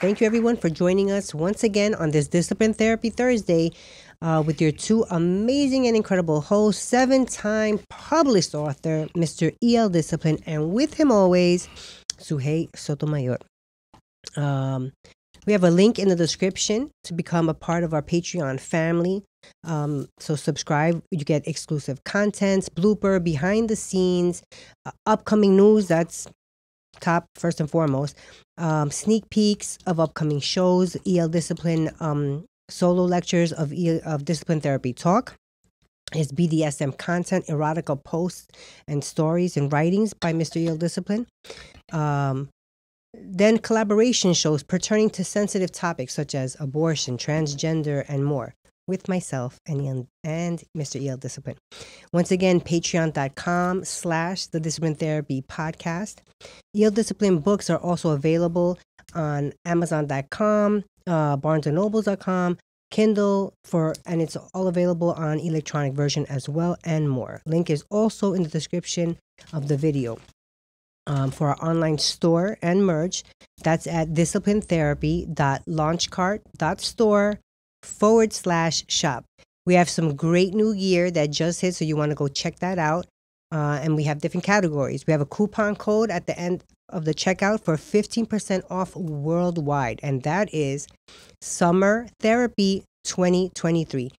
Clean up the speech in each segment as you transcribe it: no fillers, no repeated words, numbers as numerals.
Thank you, everyone, for joining us once again on this Discipline Therapy Thursday with your two amazing and incredible hosts, seven-time published author, Mr. E.L. Discipline, and with him always, Suhey Sotomayor. We have a link in the description to become a part of our Patreon family. So subscribe. You get exclusive contents, blooper, behind the scenes, upcoming news. That's top first and foremost. Sneak peeks of upcoming shows, EL Discipline solo lectures of Discipline Therapy Talk. Is BDSM content, erotica posts and stories and writings by Mr. EL Discipline. Then collaboration shows pertaining to sensitive topics such as abortion, transgender, and more with myself and Mr. EL Discipline. Once again, patreon.com/the Discipline Therapy Podcast. EL Discipline books are also available on amazon.com, barnesandnobles.com, Kindle, and it's all available on electronic version as well, and more. Link is also in the description of the video. For our online store and merch, that's at disciplinetherapy.launchcart.store/shop. We have some great new gear that just hit, so you want to go check that out. And we have different categories. We have a coupon code at the end of the checkout for 15% off worldwide, and that is Summer Therapy 2023. Like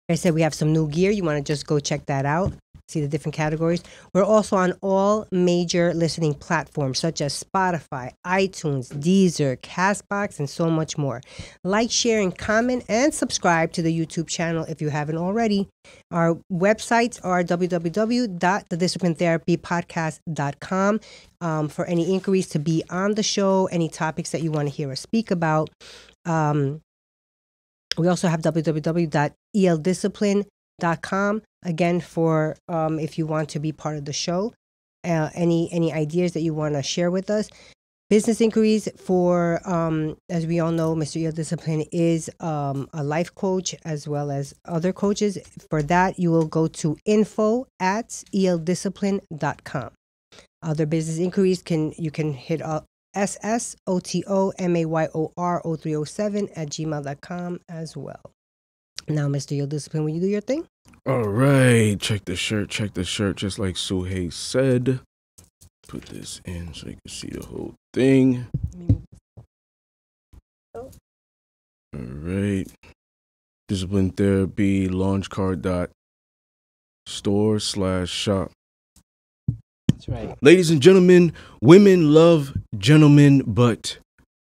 I said, we have some new gear. You want to just go check that out. See the different categories. We're also on all major listening platforms such as Spotify, iTunes, Deezer, Castbox, and so much more. Like, share, and comment, and subscribe to the YouTube channel if you haven't already. Our websites are www.thedisciplinetherapypodcast.com for any inquiries to be on the show, any topics that you want to hear us speak about. We also have www.eldiscipline.com. Again, for if you want to be part of the show, any ideas that you want to share with us. Business inquiries for, as we all know, Mr. EL Discipline is a life coach as well as other coaches. For that, you will go to info@eldiscipline.com. Other business inquiries you can hit up SSOTOMAYOR0307 @gmail.com as well. Now, Mr. EL Discipline, will you do your thing? All right, check the shirt, just like Suhey said. Put this in so you can see the whole thing. All right. Discipline Therapy, launchcart.store/shop. That's right. Ladies and gentlemen, women love gentlemen, but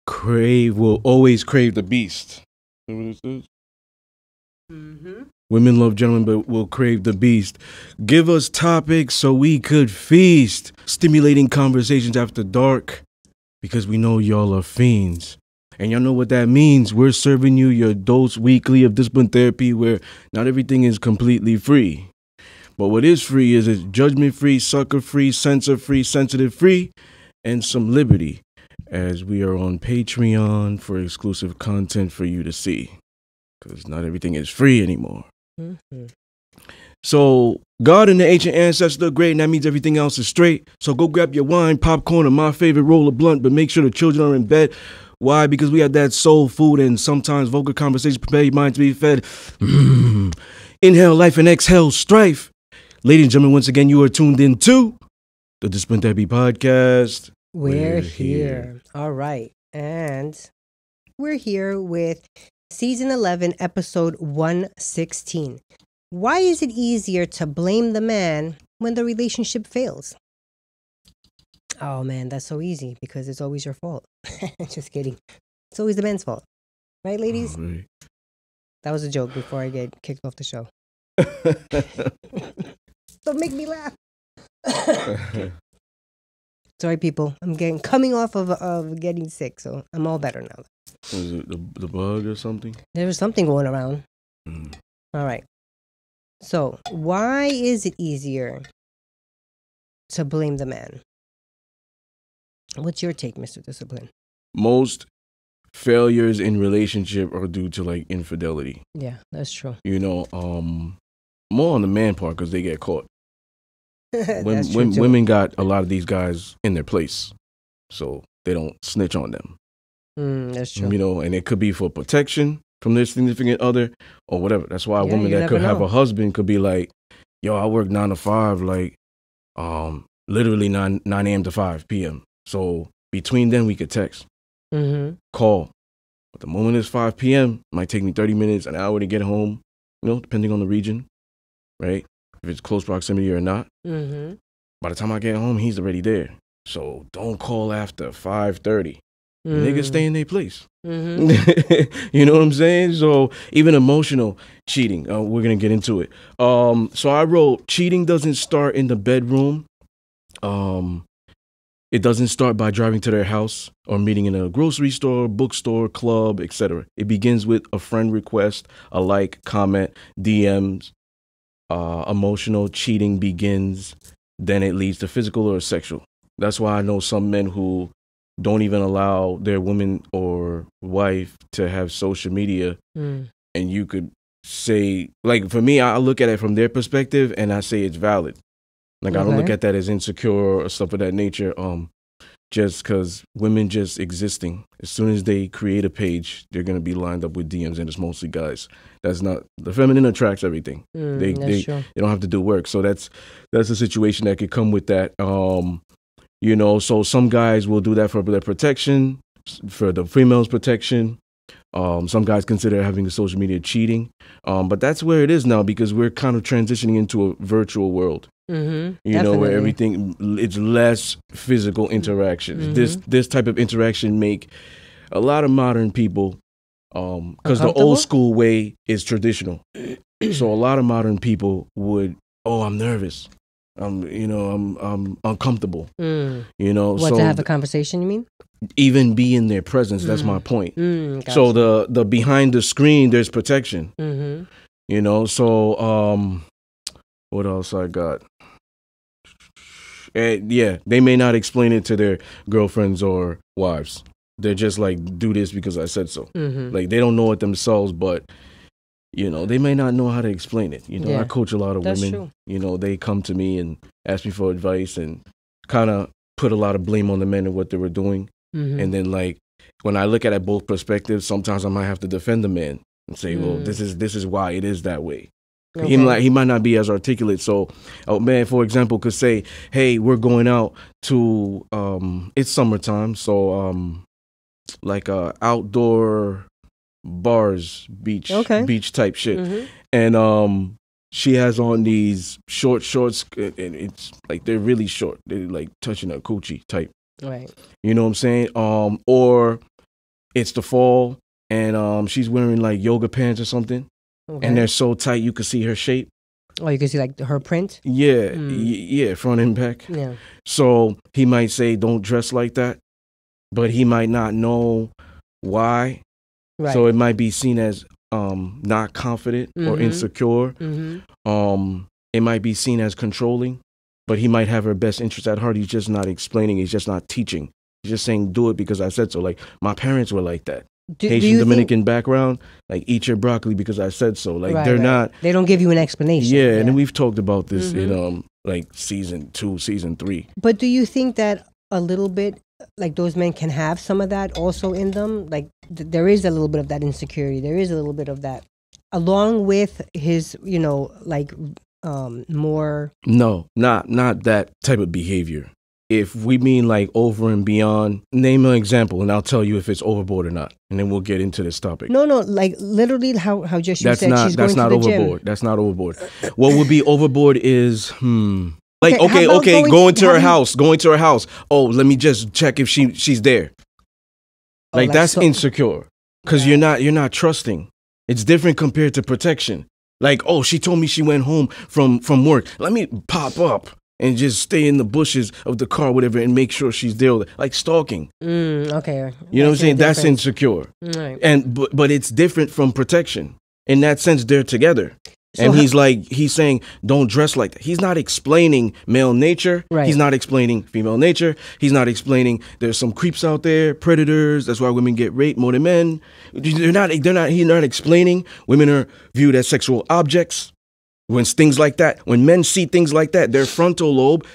will always crave the beast. Is that what it says? Mm-hmm. Women love gentlemen, but will crave the beast. Give us topics so we could feast. Stimulating conversations after dark, because we know y'all are fiends. And y'all know what that means. We're serving you your dose weekly of discipline therapy, where not everything is completely free. But what is free is it's judgment-free, sucker-free, censor-free, sensitive-free, and some liberty, as we are on Patreon for exclusive content for you to see. Because not everything is free anymore. Mm-hmm. So God and the ancient ancestors are great, and that means everything else is straight. So go grab your wine, popcorn, and my favorite roll of blunt, but make sure the children are in bed. Why? Because we have that soul food and sometimes vocal conversation prepare your mind to be fed. Inhale life and exhale strife. Ladies and gentlemen, once again, you are tuned in to the Discipline Therapy Podcast. We're here. All right. And we're here with Season 11, Episode 116. Why is it easier to blame the man when the relationship fails? Oh, man, that's so easy because it's always your fault. Just kidding. It's always the man's fault. Right, ladies? Right. That was a joke before I get kicked off the show. Don't make me laugh. Sorry, people. I'm coming off of getting sick, so I'm all better now. Was it the bug or something? There was something going around. All right. So, why is it easier to blame the man? What's your take, Mr. Discipline? Most failures in relationship are due to like infidelity. Yeah, that's true. You know, more on the man part because they get caught. Women got a lot of these guys in their place, so they don't snitch on them. That's true. You know, and it could be for protection from their significant other or whatever. That's why a woman that could have a husband could be like, yo, I work 9 to 5, like, literally 9 a.m. to 5 p.m. So between then we could text, call. But the moment it's 5 p.m., it might take me 30 minutes, an hour to get home, you know, depending on the region, right? If it's close proximity or not. By the time I get home, he's already there. So don't call after 5:30. Niggas stay in their place. You know what I'm saying? So even emotional cheating, we're going to get into it. So I wrote, cheating doesn't start in the bedroom. It doesn't start by driving to their house or meeting in a grocery store, bookstore, club, etc. It begins with a friend request, a like, comment, DMs. Emotional cheating begins, then it leads to physical or sexual. That's why I know some men who don't even allow their woman or wife to have social media. And you could say, like, for me, I look at it from their perspective and I say it's valid. Like, I don't look at that as insecure or stuff of that nature. Just because women just existing, as soon as they create a page, they're going to be lined up with DMs, and it's mostly guys. That's not, the feminine attracts everything. They don't have to do work. So that's a situation that could come with that. You know, so some guys will do that for their protection, for the female's protection. Some guys consider having the social media cheating. But that's where it is now, because we're kind of transitioning into a virtual world. You know, where everything, it's less physical interactions. This type of interaction make a lot of modern people, because the old school way is traditional. So a lot of modern people would, I'm nervous. I'm uncomfortable. You know, to have a conversation, you mean? Even be in their presence. That's my point. Gotcha. So the behind the screen, there's protection. You know, so what else I got? Yeah, they may not explain it to their girlfriends or wives. They're just like, do this because I said so. Like, they don't know it themselves, but you know, they may not know how to explain it. You know, I coach a lot of women. True. You know, they come to me and ask me for advice and kind of put a lot of blame on the men and what they were doing. And then, like, when I look at it both perspectives, sometimes I might have to defend the man and say, well, this is why it is that way. Okay. He might not be as articulate. So a man, for example, could say, hey, we're going out to, it's summertime, so like outdoor bars, beach type shit. And she has on these short shorts, and it's like, they're really short. They're like touching a coochie type. Right. You know what I'm saying? Or it's the fall, and she's wearing like yoga pants or something. And they're so tight you can see her shape. Oh, you can see like her print? Yeah, yeah, front and back. Yeah. So he might say, don't dress like that, but he might not know why. Right. So it might be seen as not confident or insecure. It might be seen as controlling, but he might have her best interest at heart. He's just not explaining. He's just not teaching. He's just saying, do it because I said so. Like, my parents were like that. Haitian Dominican background, like, eat your broccoli because I said so. Like, they're not. They don't give you an explanation. Yeah, and then we've talked about this in like season 2, season 3. But do you think that a little bit, like, those men can have some of that also in them? Like, there is a little bit of that insecurity. There is a little bit of that, along with his, you know, like, more. No, not that type of behavior. If we mean like over and beyond, name an example and I'll tell you if it's overboard or not. And then we'll get into this topic. No, like literally how just you said she's going to the overboard. Gym. That's not overboard. What would be overboard is, like, okay, going to her house. Oh, let me just check if she's there. Like, that's insecure. Because you're not trusting. It's different compared to protection. Like, oh, she told me she went home from work. Let me pop up and just stay in the bushes of the car, whatever, and make sure she's there. Like stalking. Okay. You know what I'm saying? That's insecure. Right. But it's different from protection. In that sense, they're together. So and he's saying, don't dress like that. He's not explaining male nature. Right. He's not explaining female nature. He's not explaining there's some creeps out there, predators. That's why women get raped more than men. He's not explaining women are viewed as sexual objects. When things like that, when men see things like that, their frontal lobe,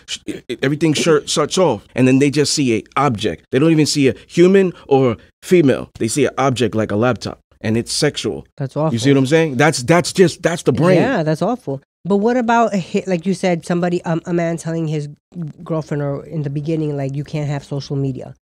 everything shuts off, and then they just see a object. They don't even see a human or female. They see an object like a laptop, and it's sexual. That's awful. You see what I'm saying? That's the brain. Yeah, that's awful. But what about like you said, somebody, a man telling his girlfriend, or in the beginning, like, you can't have social media?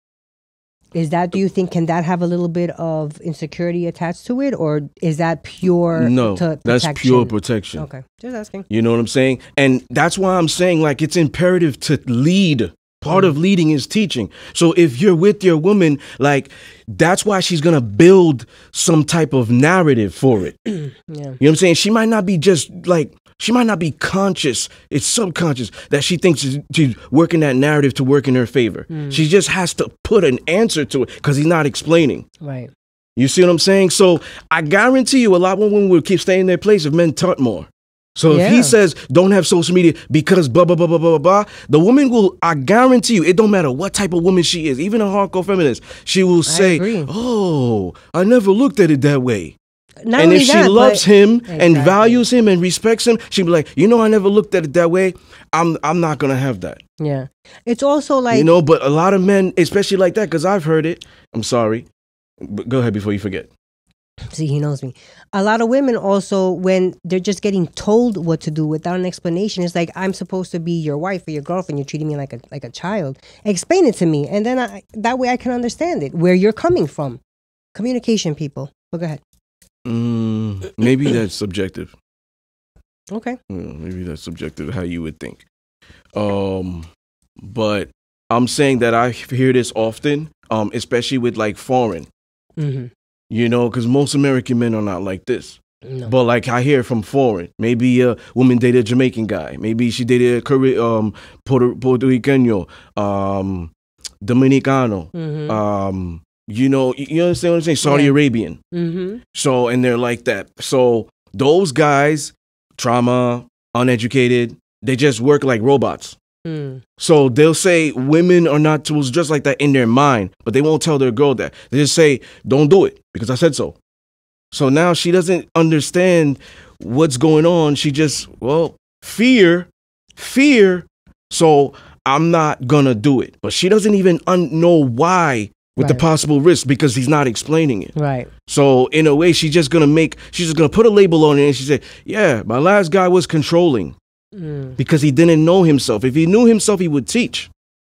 Is that, do you think, can that have a little bit of insecurity attached to it, or is that pure? No, that's pure protection. Okay, just asking. You know what I'm saying? And that's why I'm saying, like, it's imperative to lead. Part of leading is teaching. So if you're with your woman, like, that's why she's gonna build some type of narrative for it. Yeah. You know what I'm saying? She might not be just like, she might not be conscious. It's subconscious that she thinks she's working that narrative to work in her favor. She just has to put an answer to it because he's not explaining. Right. You see what I'm saying? So I guarantee you a lot more women will keep staying in their place if men taught more. So if he says don't have social media because blah, blah, blah, blah, blah, blah, the woman will, I guarantee you, it don't matter what type of woman she is, even a hardcore feminist, she will say, oh, I never looked at it that way. Not and only if she that, loves him and Exactly. values him and respects him, she'll be like, you know, I never looked at it that way. I'm not going to have that. Yeah. It's also like, You know, but a lot of men, especially like that, because I've heard it. I'm sorry. But go ahead before you forget. see, he knows me. A lot of women also, when they're just getting told what to do without an explanation, it's like, I'm supposed to be your wife or your girlfriend. You're treating me like a child. Explain it to me, and then that way I can understand it, where you're coming from. Communication, people. But go ahead. Maybe that's subjective. Okay. Maybe that's subjective how you would think. But I'm saying that I hear this often, especially with like foreign. Mm-hmm. You know, because most American men are not like this. No. But like I hear from foreign, maybe a woman dated a Jamaican guy, maybe she dated a Puerto Ricano, Dominicano, Mm-hmm. you know, you understand what I'm saying? Saudi Arabian. Mm-hmm. So, and they're like that. So those guys, trauma, uneducated, they just work like robots. So they'll say women are not tools just like that in their mind, but they won't tell their girl that. They just say, don't do it because I said so. So now she doesn't understand what's going on. She just, well, fear. So I'm not going to do it. But she doesn't even know why with the possible risk because he's not explaining it. Right. So in a way, she's just going to put a label on it. And she said, yeah, my last guy was controlling. Because he didn't know himself. If he knew himself, he would teach.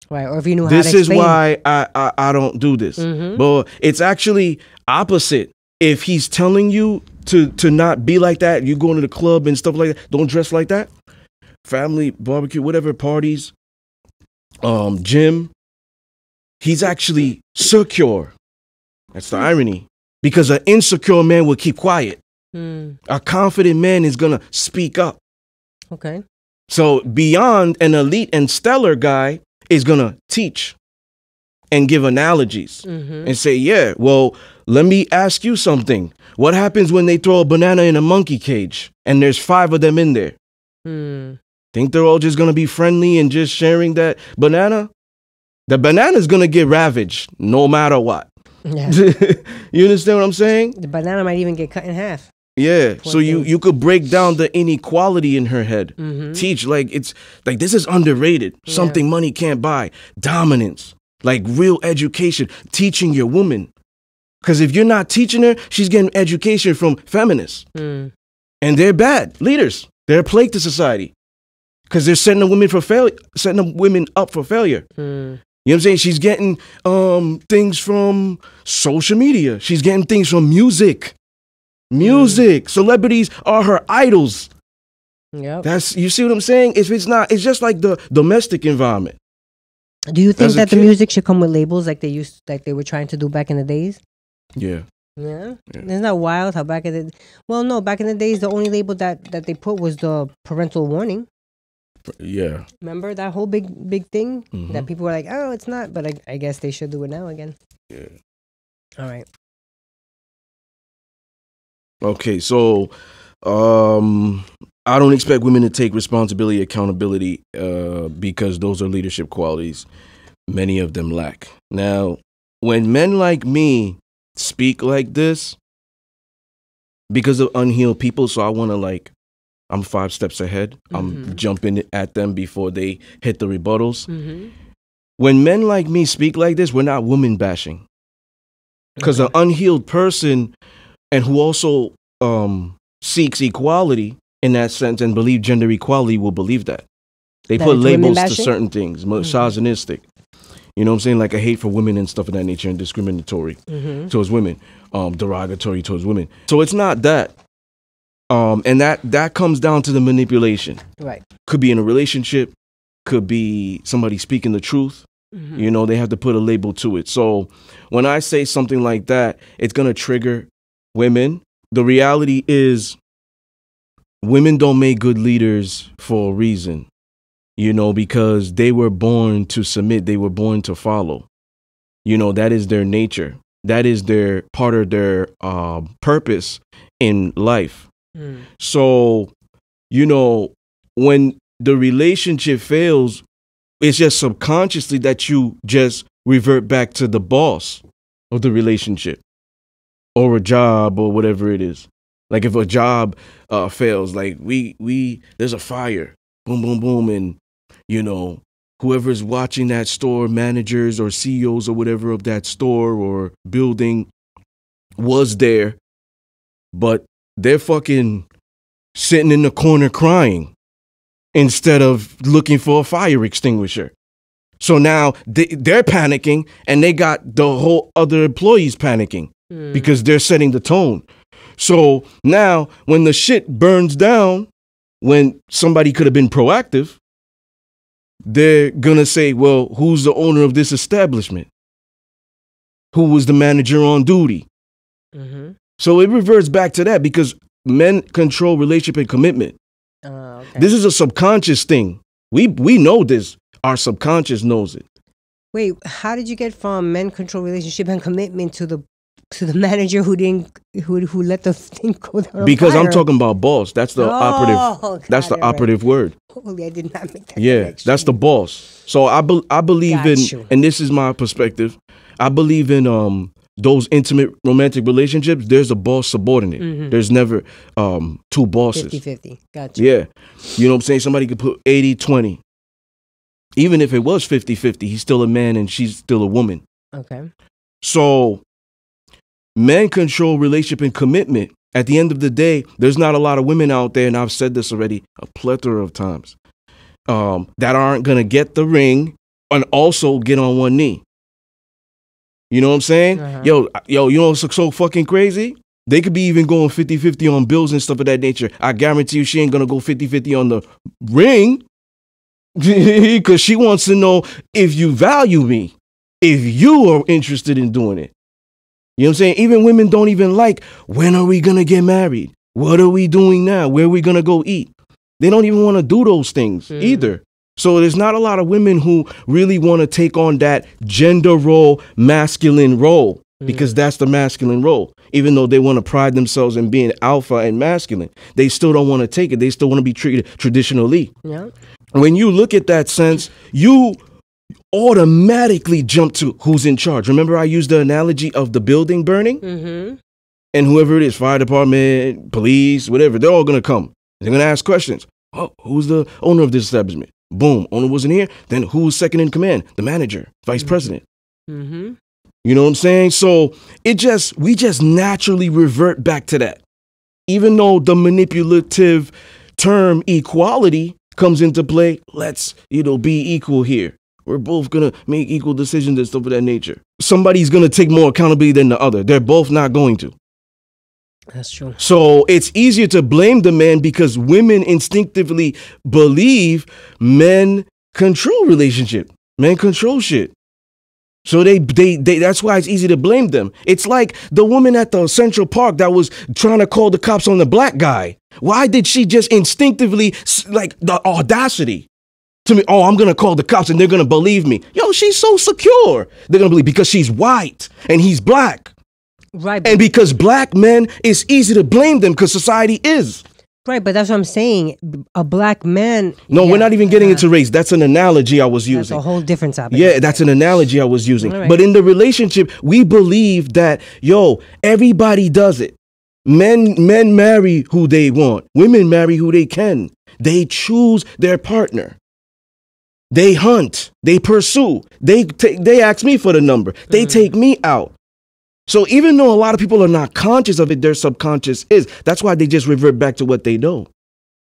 Right. Or if he knew how to explain. This is why I don't do this. But it's actually opposite. If he's telling you to not be like that, you go to the club and stuff like that, don't dress like that. Family, barbecue, whatever, parties, gym. He's actually secure. That's the irony. Because an insecure man will keep quiet. A confident man is going to speak up. Okay. So beyond an elite and stellar guy is going to teach and give analogies and say, yeah, well, let me ask you something. What happens when they throw a banana in a monkey cage and there's 5 of them in there? Think they're all just going to be friendly and just sharing that banana? The banana's going to get ravaged no matter what. Yeah. You understand what I'm saying? The banana might even get cut in half. Yeah, so you could break down the inequality in her head. Teach, like, it's like this is underrated. Something money can't buy. Dominance, like real education, teaching your woman. Because if you're not teaching her, she's getting education from feminists. And they're bad leaders. They're a plague to society. Because they're setting the women up for failure. You know what I'm saying? She's getting things from social media. She's getting things from music. Celebrities are her idols. Yep. You see what I'm saying? If it's not, it's just like the domestic environment. Do you think that the music should come with labels like they were trying to do back in the days? Yeah. Yeah. Isn't that wild how back in the days the only label that they put was the parental warning. Yeah. Remember that whole big thing that people were like, oh, it's not, but I guess they should do it now again. Yeah. All right. Okay, so I don't expect women to take responsibility, accountability, because those are leadership qualities many of them lack. Now, when men like me speak like this, because of unhealed people, so I want to like I'm 5 steps ahead. I'm jumping at them before they hit the rebuttals. When men like me speak like this, we're not woman bashing. Because an unhealed person and who also seeks equality in that sense and believe gender equality will believe that. They put labels to certain things, misogynistic. You know what I'm saying? Like a hate for women and stuff of that nature and discriminatory towards women, derogatory towards women. So it's not that. And that comes down to the manipulation. Right. Could be in a relationship, could be somebody speaking the truth. You know, they have to put a label to it. So when I say something like that, it's going to trigger women. The reality is women don't make good leaders for a reason, you know, because they were born to submit. They were born to follow. You know, that is their nature. That is their part of their purpose in life. So, you know, when the relationship fails, it's just subconsciously that you just revert back to the boss of the relationship or a job or whatever it is. Like if a job fails, like there's a fire, boom, boom, boom. And, you know, whoever's watching that store, managers or CEOs or whatever of that store or building was there, but they're fucking sitting in the corner crying instead of looking for a fire extinguisher. So now they're panicking and they got the whole other employees panicking because they're setting the tone. So now when the shit burns down, when somebody could have been proactive, they're going to say, well, who's the owner of this establishment? Who was the manager on duty? So it reverts back to that because men control relationship and commitment. Okay. This is a subconscious thing. We know this. Our subconscious knows it. Wait, how did you get from men control relationship and commitment to the manager who let the thing go down? Because I'm talking about boss. That's the operative. That's the operative word. Holy, I did not make that. Yeah, connection. That's the boss. So I believe in, and this is my perspective. I believe in those intimate romantic relationships. There's a boss subordinate. There's never two bosses. 50-50. Gotcha. Yeah, you know what I'm saying. Somebody could put 80-20. Even if it was 50-50, he's still a man and she's still a woman. Okay. So men control relationship and commitment. At the end of the day, there's not a lot of women out there, and I've said this already a plethora of times, that aren't going to get the ring and also get on one knee. You know what I'm saying? Yo, you know what's so fucking crazy? They could be even going 50-50 on bills and stuff of that nature. I guarantee you she ain't going to go 50-50 on the ring because she wants to know if you value me, if you are interested in doing it. You know what I'm saying? Even women don't even like, when are we going to get married? What are we doing now? Where are we going to go eat? They don't even want to do those things either. So there's not a lot of women who really want to take on that gender role, masculine role, because that's the masculine role. Even though they want to pride themselves in being alpha and masculine, they still don't want to take it. They still want to be treated traditionally. Yeah. When you look at that sense, you automatically jump to who's in charge. Remember I used the analogy of the building burning? And whoever it is, fire department, police, whatever, they're all going to come. They're going to ask questions. Oh, who's the owner of this establishment? Boom, owner wasn't here. Then who's second in command? The manager, vice president. You know what I'm saying? So we just naturally revert back to that. Even though the manipulative term equality comes into play, let's, be equal here. We're both going to make equal decisions and stuff of that nature. Somebody's going to take more accountability than the other. They're both not going to. That's true. So it's easier to blame the man because women instinctively believe men control relationship. Men control shit. So they that's why it's easy to blame them. It's like the woman at the Central Park that was trying to call the cops on the black guy. Why did she just instinctively, like, the audacity to me? Oh, I'm going to call the cops and they're going to believe me. Yo, she's so secure. They're going to believe because she's white and he's black. Right. And because black men, it's easy to blame them because society is. Right, but that's what I'm saying. A black man. No, we're not even getting into race. That's an analogy I was using. That's a whole different topic. Yeah, that's an analogy I was using. Right. But in the relationship, we believe that, everybody does it. Men marry who they want. Women marry who they can. They choose their partner. They hunt. They pursue. They ask me for the number. They take me out. So even though a lot of people are not conscious of it, their subconscious is. That's why they just revert back to what they know.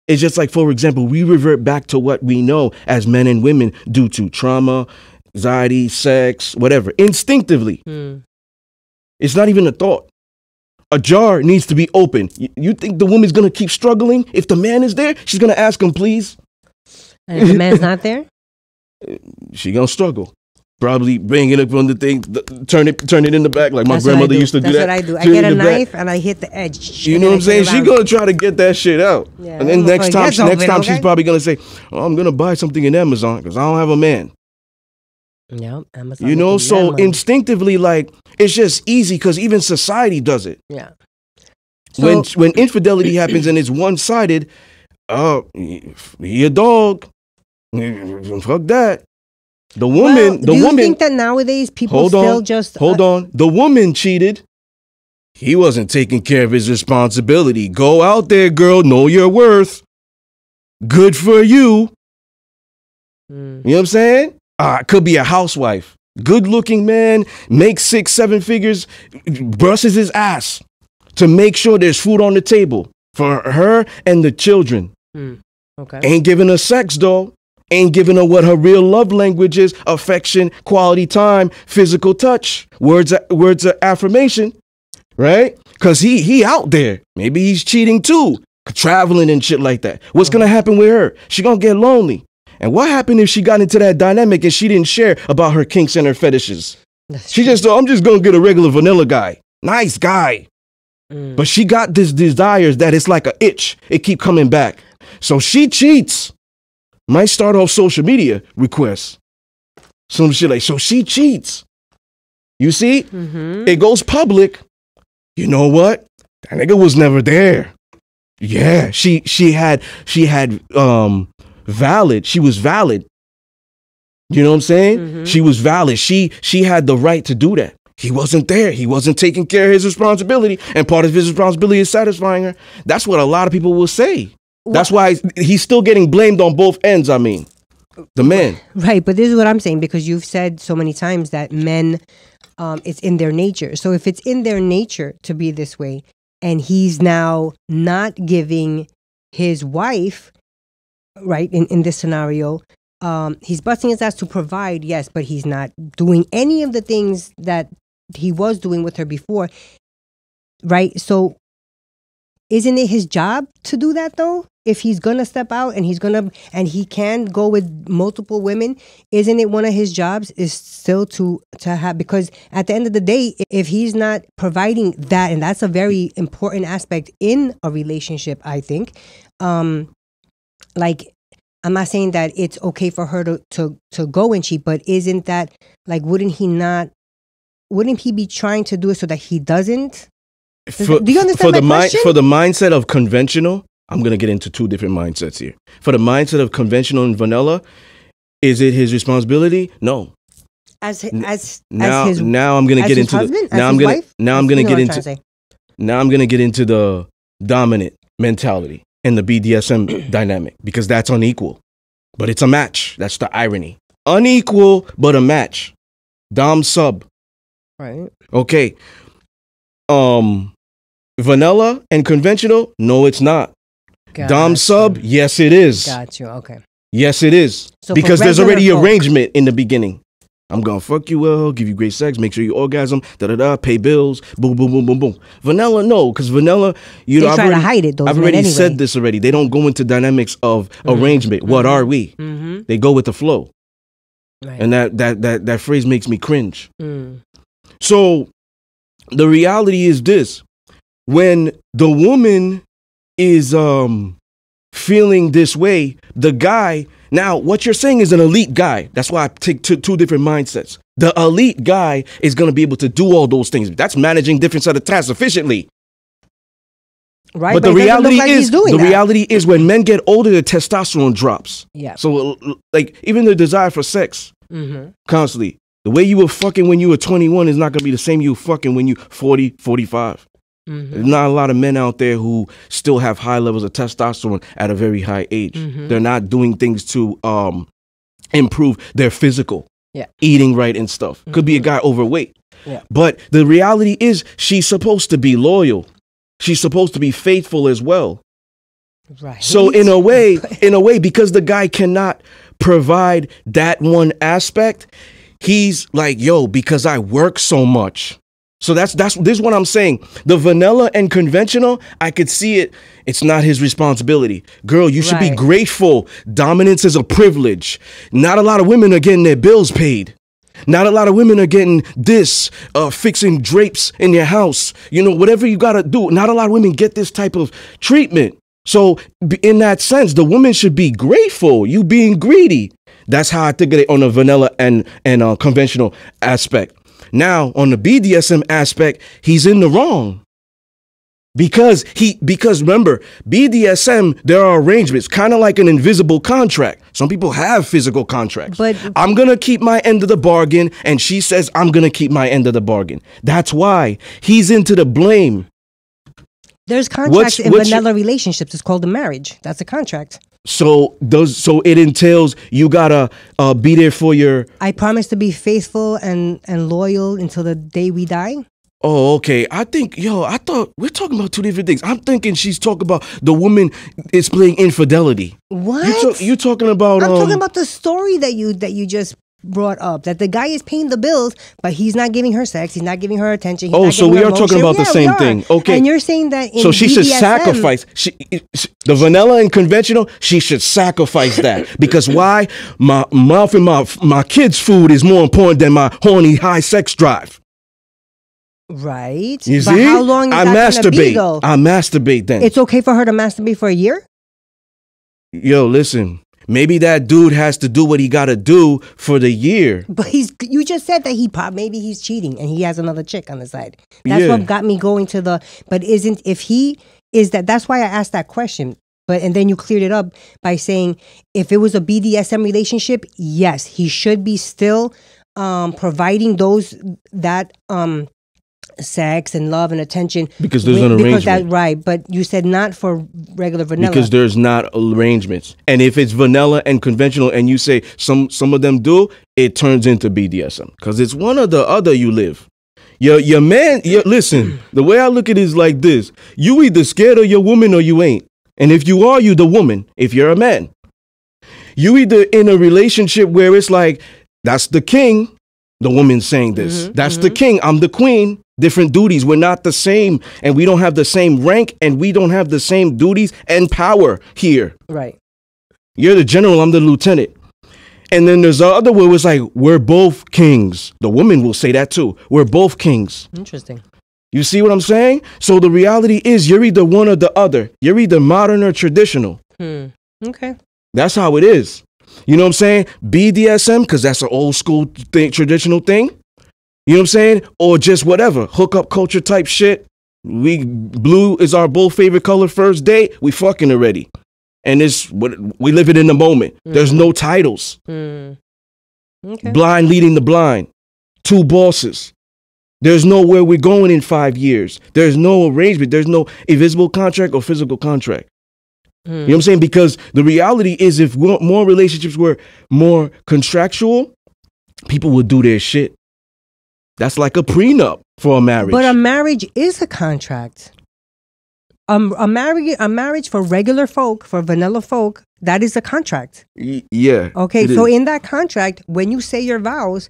It's just like, for example, we revert back to what we know as men and women due to trauma, anxiety, sex, whatever, instinctively. It's not even a thought. A jar needs to be open. You think the woman's going to keep struggling? If the man is there, she's going to ask him, please. And if the man's not there? She going to struggle. Probably bring it up on the thing, turn it in the back like my grandmother used to do that. That's what I do. I get a knife and I hit the edge. You know what I'm saying? She's going to try to get that shit out. Yeah, and then next time she's probably going to say, oh, I'm going to buy something in Amazon because I don't have a man. Yeah, Amazon. You know, so instinctively, like, it's just easy because even society does it. Yeah. So, when infidelity happens and it's one-sided, he a dog. Fuck that. The woman. Do you think that nowadays people hold on. The woman cheated. He wasn't taking care of his responsibility. Go out there, girl. Know your worth. Good for you. You know what I'm saying? Could be a housewife. Good-looking man, makes 6-7 figures, brushes his ass to make sure there's food on the table for her and the children. Okay. Ain't giving her sex, though. Ain't giving her what her real love language is: affection, quality time, physical touch, words of affirmation, right? Because he out there. Maybe he's cheating too, traveling and shit like that. What's going to happen with her? She going to get lonely. And what happened if she got into that dynamic and she didn't share about her kinks and her fetishes? She just thought, I'm just going to get a regular vanilla guy. Nice guy. But she got this desires that it's like an itch. It keep coming back. So she cheats. Might start off social media requests. Some shit like, so she cheats. You see? It goes public. You know what? That nigga was never there. Yeah, she had valid. She was valid. You know what I'm saying? She was valid. She had the right to do that. He wasn't there. He wasn't taking care of his responsibility. And part of his responsibility is satisfying her. That's what a lot of people will say. That's why he's still getting blamed on both ends, I mean. The men. Right, but this is what I'm saying, because you've said so many times that men, it's in their nature. So if it's in their nature to be this way, and he's now not giving his wife, right, in this scenario, he's busting his ass to provide, yes, but he's not doing any of the things that he was doing with her before, right? So isn't it his job to do that, though? If he's gonna step out and he can go with multiple women, isn't it one of his jobs is still to have, because at the end of the day, if he's not providing that, and that's a very important aspect in a relationship, I think, like, I'm not saying that it's okay for her to go and cheat, but isn't that, like, wouldn't he be trying to do it so that he doesn't? Do you understand my question? For the mindset of conventional, I'm going to get into two different mindsets here. For the mindset of conventional and vanilla, is it his responsibility? No. Now I'm going to get into the dominant mentality and the BDSM dynamic, because that's unequal, but it's a match. That's the irony. Unequal, but a match. Dom sub. Right. Okay. Vanilla and conventional? No, it's not. Dom sub? Yes, it is. Got you. Okay. Yes, it is. So because there's already arrangement in the beginning. I'm gonna fuck you well, give you great sex, make sure you orgasm, pay bills, boom, boom, boom, boom, boom. Vanilla, no, because vanilla, they try to hide it. I've already said this already. They don't go into dynamics of arrangement. What are we? They go with the flow, right. And that phrase makes me cringe. So the reality is this: when the woman is feeling this way, the guy. Now, what you're saying is an elite guy. That's why I take two different mindsets. The elite guy is going to be able to do all those things. That's managing different set of tasks efficiently. Right. But the reality is when men get older, the testosterone drops. Yeah. So, like, even the desire for sex constantly. The way you were fucking when you were 21 is not going to be the same you were fucking when you 40, 45. There's not a lot of men out there who still have high levels of testosterone at a very high age. They're not doing things to improve their physical, eating right and stuff. Could be a guy overweight. Yeah. But the reality is she's supposed to be loyal. She's supposed to be faithful as well. Right. So in a way, because the guy cannot provide that one aspect, he's like, yo, because I work so much. So this is what I'm saying. The vanilla and conventional, I could see it. It's not his responsibility. Girl, you should be grateful. Dominance is a privilege. Not a lot of women are getting their bills paid. Not a lot of women are getting this, fixing drapes in your house. You know, whatever you got to do. Not a lot of women get this type of treatment. So in that sense, the woman should be grateful. You being greedy. That's how I think of it on the vanilla and conventional aspect. Now, on the BDSM aspect, he's in the wrong. Because remember, BDSM, there are arrangements, kind of like an invisible contract. Some people have physical contracts. But I'm going to keep my end of the bargain, and she says, I'm going to keep my end of the bargain. That's why he's into the blame. There's contracts in vanilla relationships. It's called a marriage. That's a contract. So it entails you gotta be there for your. I promise to be faithful and loyal until the day we die. Oh, okay. I thought we're talking about two different things. I'm thinking she's talking about the woman is playing infidelity. What? You talking about? I'm talking about the story that you just brought up, that the guy is paying the bills, but he's not giving her sex, he's not giving her attention. So we are talking about the same thing. Okay. And you're saying that so she should sacrifice the vanilla and conventional. She should sacrifice that because why? My mouth and my kids' food is more important than my horny high sex drive. Right. You but see? How long is I that masturbate. Gonna be, though? I masturbate then. It's okay for her to masturbate for a year? Yo, listen. Maybe that dude has to do what he got to do for the year. But you just said that maybe he's cheating and he has another chick on the side. That's what got me going to that's why I asked that question. And then you cleared it up by saying if it was a BDSM relationship, yes, he should be still providing that sex and love and attention because there's an arrangement. Right, but you said not for regular vanilla because there's not arrangements. And if it's vanilla and conventional and you say some of them do, it turns into BDSM because it's one or the other. You live your man. Listen, the way I look at it is like this: you either scared of your woman or you ain't. And if you are, you the woman. If you're a man, you either in a relationship where it's like that's the king. The woman's saying this. That's the king. I'm the queen. Different duties. We're not the same. And we don't have the same rank. And we don't have the same duties and power here. Right. You're the general. I'm the lieutenant. And then there's the other where it's like, we're both kings. The woman will say that too. We're both kings. Interesting. You see what I'm saying? So the reality is you're either one or the other. You're either modern or traditional. Okay. That's how it is. You know what I'm saying? BDSM, because that's an old school thing, traditional thing. You know what I'm saying? Or just whatever, hookup culture type shit. Blue is our both favorite color. First date, we fucking already. And we live it in the moment. There's no titles. Okay. Blind leading the blind. Two bosses. There's nowhere we're going in 5 years. There's no arrangement. There's no invisible contract or physical contract. You know what I'm saying? Because the reality is if more relationships were more contractual, people would do their shit. That's like a prenup for a marriage. But a marriage is a contract. A marriage for regular folk, for vanilla folk, that is a contract. Yeah. Okay, so in that contract, when you say your vows,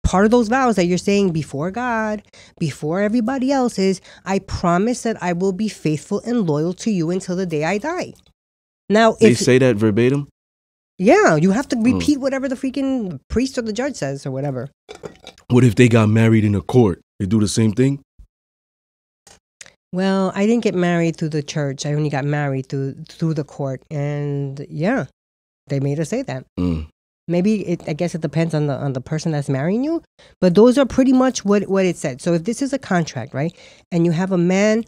part of those vows that you're saying before God, before everybody else is, I promise that I will be faithful and loyal to you until the day I die. Now, they say that verbatim? Yeah, you have to repeat whatever the freaking priest or the judge says or whatever. What if they got married in a court? They do the same thing? Well, I didn't get married through the church. I only got married through the court. And yeah, they made us say that. Maybe I guess it depends on the person that's marrying you. But those are pretty much what it said. So if this is a contract, right? And you have a man,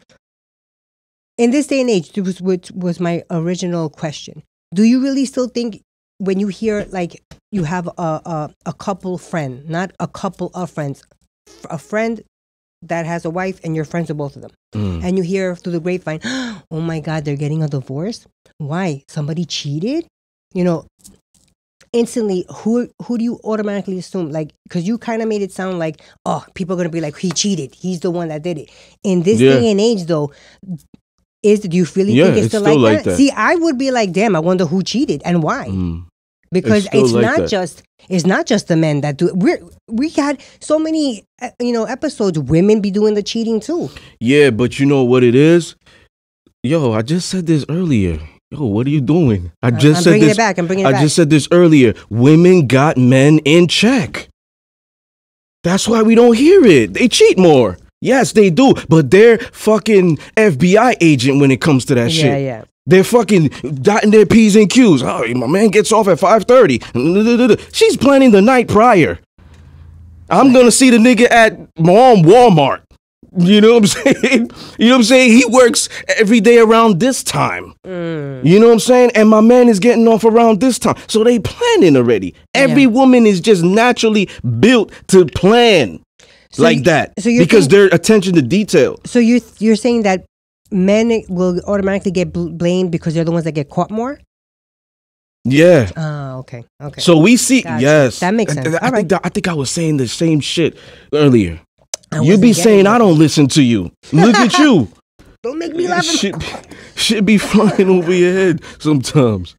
in this day and age, which was my original question. Do you really still think when you hear like you have a couple friend, not a couple of friends, a friend that has a wife and you're friends with both of them. And you hear through the grapevine, oh my God, they're getting a divorce. Why? Somebody cheated? You know, instantly, who do you automatically assume? Like, because you kind of made it sound like, oh, people are going to be like, he cheated. He's the one that did it. In this day and age, though, do you really think it's still like that? See, I would be like, damn, I wonder who cheated and why. Because it's not just the men that do it. We had so many episodes women be doing the cheating too. Yeah, but you know what it is? Yo, I just said this earlier. Yo, what are you doing? I'm bringing it back. I just said this earlier. Women got men in check. That's why we don't hear it. They cheat more. Yes, they do. But they're fucking FBI agent when it comes to that shit. Yeah. They're fucking dotting their P's and Q's. Oh, my man gets off at 5:30. She's planning the night prior. I'm going to see the nigga at Walmart. You know what I'm saying? You know what I'm saying? He works every day around this time. You know what I'm saying? And my man is getting off around this time. So they planning already. Every woman is just naturally built to plan that. Because their attention to detail. So you're saying that men will automatically get blamed because they're the ones that get caught more? Yeah. Oh, okay. So we see, yes. That makes sense. I think I was saying the same shit earlier. You be saying I don't listen to you. Look at you. Don't make me laugh. Shit be flying over your head sometimes.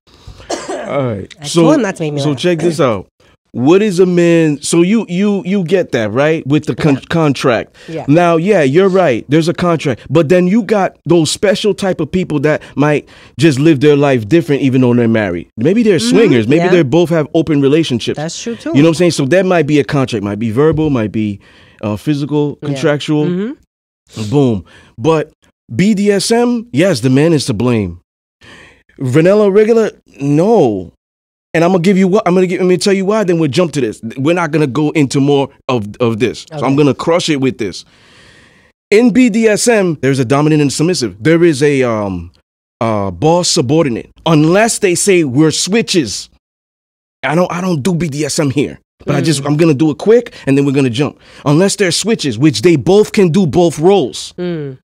All right. I told him not to make me laugh. So check this out. What is a man? So you get that, right? With the contract. Yeah. Now, you're right. There's a contract. But then you got those special type of people that might just live their life different even though they're married. Maybe they're swingers. Maybe they both have open relationships. That's true too. You know what I'm saying? So that might be a contract. Might be verbal, might be physical, contractual. Boom. But BDSM, yes, the man is to blame. Vanilla regular, no. And I'm gonna tell you why. Then we'll jump to this. We're not gonna go into more of this. Okay. So I'm gonna crush it with this. In BDSM, there's a dominant and submissive. There is a boss subordinate. Unless they say we're switches. I don't do BDSM here. But I'm gonna do it quick and then we're gonna jump. Unless they're switches, which they both can do both roles. You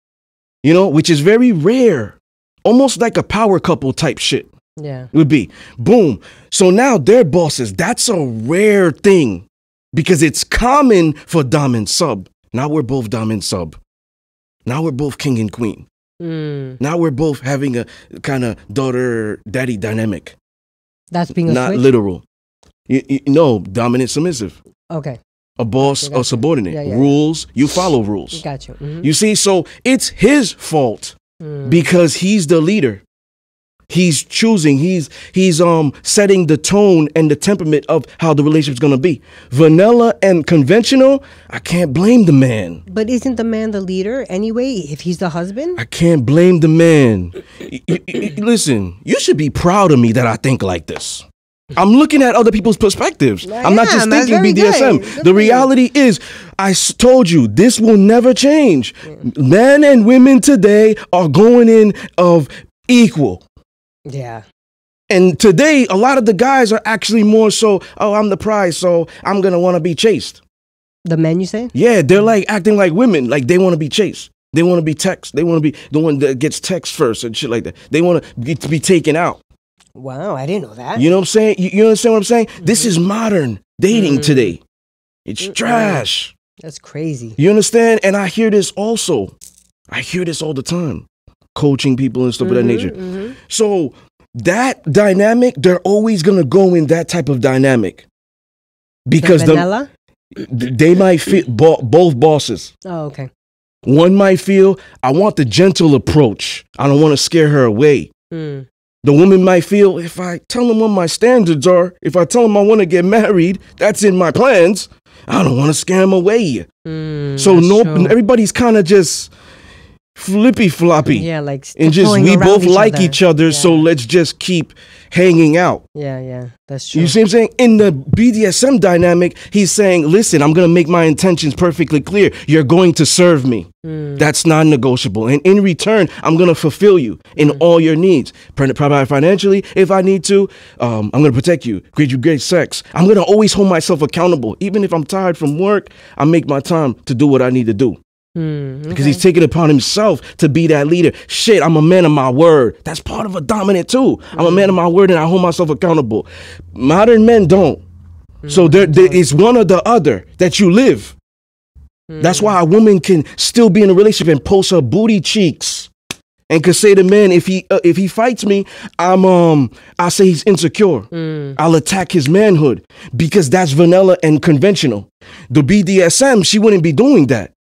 know, which is very rare. Almost like a power couple type shit. Yeah. Would be. Boom. So now they're bosses. That's a rare thing. Because it's common for dom and sub. Now we're both dom and sub. Now we're both king and queen. Now we're both having a kind of daughter-daddy dynamic. That's being a not switch? Literal. No, dominant, submissive. Okay. A boss, a subordinate. Rules, you follow rules. Got you. You see, so it's his fault because he's the leader. He's choosing, he's setting the tone and the temperament of how the relationship's gonna be. Vanilla and conventional, I can't blame the man. But isn't the man the leader anyway, if he's the husband? I can't blame the man. Listen, you should be proud of me that I think like this. I'm looking at other people's perspectives. I'm not just thinking BDSM. The reality is, I told you, this will never change. Men and women today are going in of equal. Yeah. And today, a lot of the guys are actually more so, oh, I'm the prize, so I'm going to want to be chased. The men, you say? Yeah, they're like acting like women, like they want to be chased. They want to be text. They want to be the one that gets text first and shit like that. They want to be taken out. Wow, I didn't know that. You know what I'm saying? You understand what I'm saying? This is modern dating today. It's trash. That's crazy. You understand? And I hear this also. I hear this all the time. Coaching people and stuff of that nature. So that dynamic, they're always going to go in that type of dynamic. Because they might fit both bosses. Oh, okay. One might feel, I want the gentle approach. I don't want to scare her away. The woman might feel, if I tell them what my standards are, if I tell them I want to get married, that's in my plans. I don't want to scare them away. So everybody's kind of just flippy floppy. Yeah, like and just we both like each other, so let's just keep hanging out. Yeah, that's true. You see what I'm saying? In the BDSM dynamic, he's saying, listen, I'm going to make my intentions perfectly clear. You're going to serve me. That's non-negotiable. And in return, I'm going to fulfill you in all your needs. Provide financially if I need to. I'm going to protect you. Grade you great sex. I'm going to always hold myself accountable. Even if I'm tired from work, I make my time to do what I need to do. Because he's taking it upon himself to be that leader. Shit, I'm a man of my word. That's part of a dominant too. I'm a man of my word and I hold myself accountable. Modern men don't. So there is one or the other that you live. That's why a woman can still be in a relationship and post her booty cheeks and could say to men, if he fights me, I'll say he's insecure. I'll attack his manhood because that's vanilla and conventional. The BDSM, she wouldn't be doing that.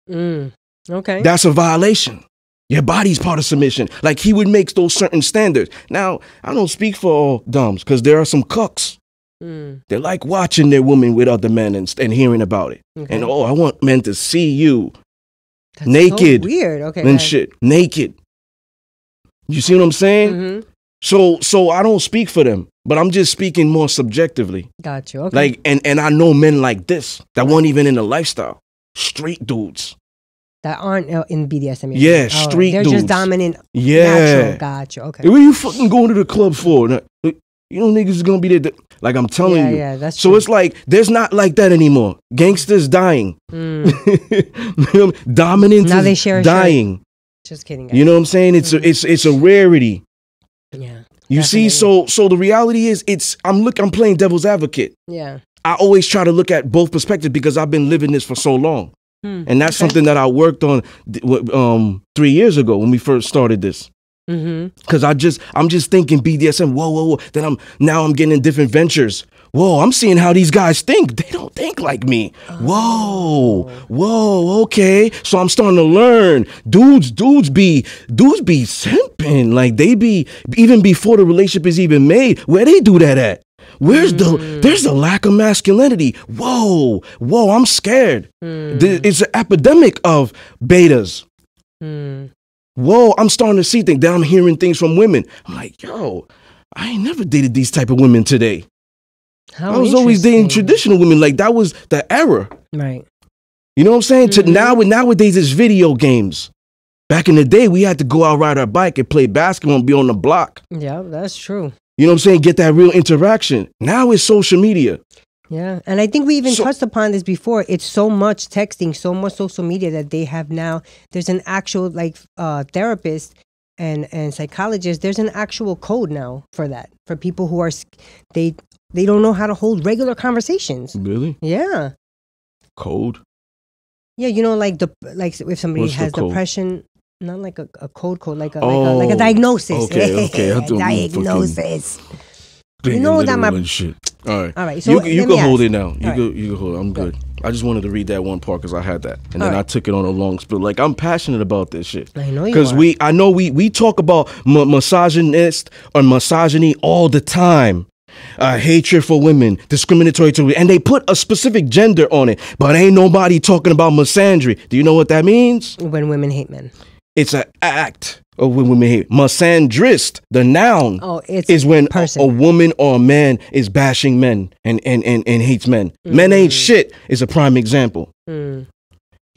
Okay. That's a violation. Your body's part of submission. Like he would make those certain standards. Now, I don't speak for all doms because there are some cucks. They like watching their women with other men and hearing about it. Okay. And I want men to see you That's naked. So weird. Okay. And shit. Naked. You see what I'm saying? So I don't speak for them, but I'm just speaking more subjectively. Got you. Okay. Like and I know men like this that weren't even in the lifestyle. Straight dudes. That aren't in BDSM. Yeah, street they're dudes. Just dominant. Yeah. Natural. Got you. Okay. What are you fucking going to the club for? You know niggas is going to be there. Like I'm telling you. Yeah, that's so true. it's like, there's not like that anymore. Gangsters dying. Dominance now they is share dying. Just kidding, guys. You know what I'm saying? It's a rarity. Yeah. You see, so the reality is I'm playing devil's advocate. Yeah. I always try to look at both perspectives because I've been living this for so long. And that's something that I worked on 3 years ago when we first started this. Because I'm just thinking BDSM. Whoa. Then I'm getting in different ventures. Whoa, I'm seeing how these guys think. They don't think like me. Whoa, okay. So I'm starting to learn. Dudes be simping. Like they be, even before the relationship is even made, where they do that at? There's the lack of masculinity. Whoa, I'm scared. It's an epidemic of betas. Whoa, I'm starting to see things. Then I'm hearing things from women. I'm like, yo, I ain't never dated these type of women today. I was always dating traditional women. Like that was the era. Right. You know what I'm saying? Nowadays it's video games. Back in the day, we had to go out, ride our bike and play basketball and be on the block. Yeah, that's true. You know what I'm saying? Get that real interaction. Now it's social media. Yeah. And I think we even touched upon this before. It's so much texting, so much social media that they have now. There's an actual therapist and psychologist. There's an actual code now for that. For people who are, they don't know how to hold regular conversations. Really? Yeah. Code? Yeah, you know, like if somebody has depression, not like a code, like a diagnosis. Okay. A diagnosis. You know that shit. All right. So you can hold it now. You right. can hold it. I'm good. I just wanted to read that one part because I had that, and then I took it on a long spill. Like I'm passionate about this shit. I know you are. Because I know we talk about misogynist or misogyny all the time. Hatred for women, discriminatory to women, and they put a specific gender on it, but ain't nobody talking about misandry. Do you know what that means? When women hate men. It's an act of when women hate. Misandrist, the noun, is when a woman or a man is bashing men and hates men. Men ain't shit is a prime example. You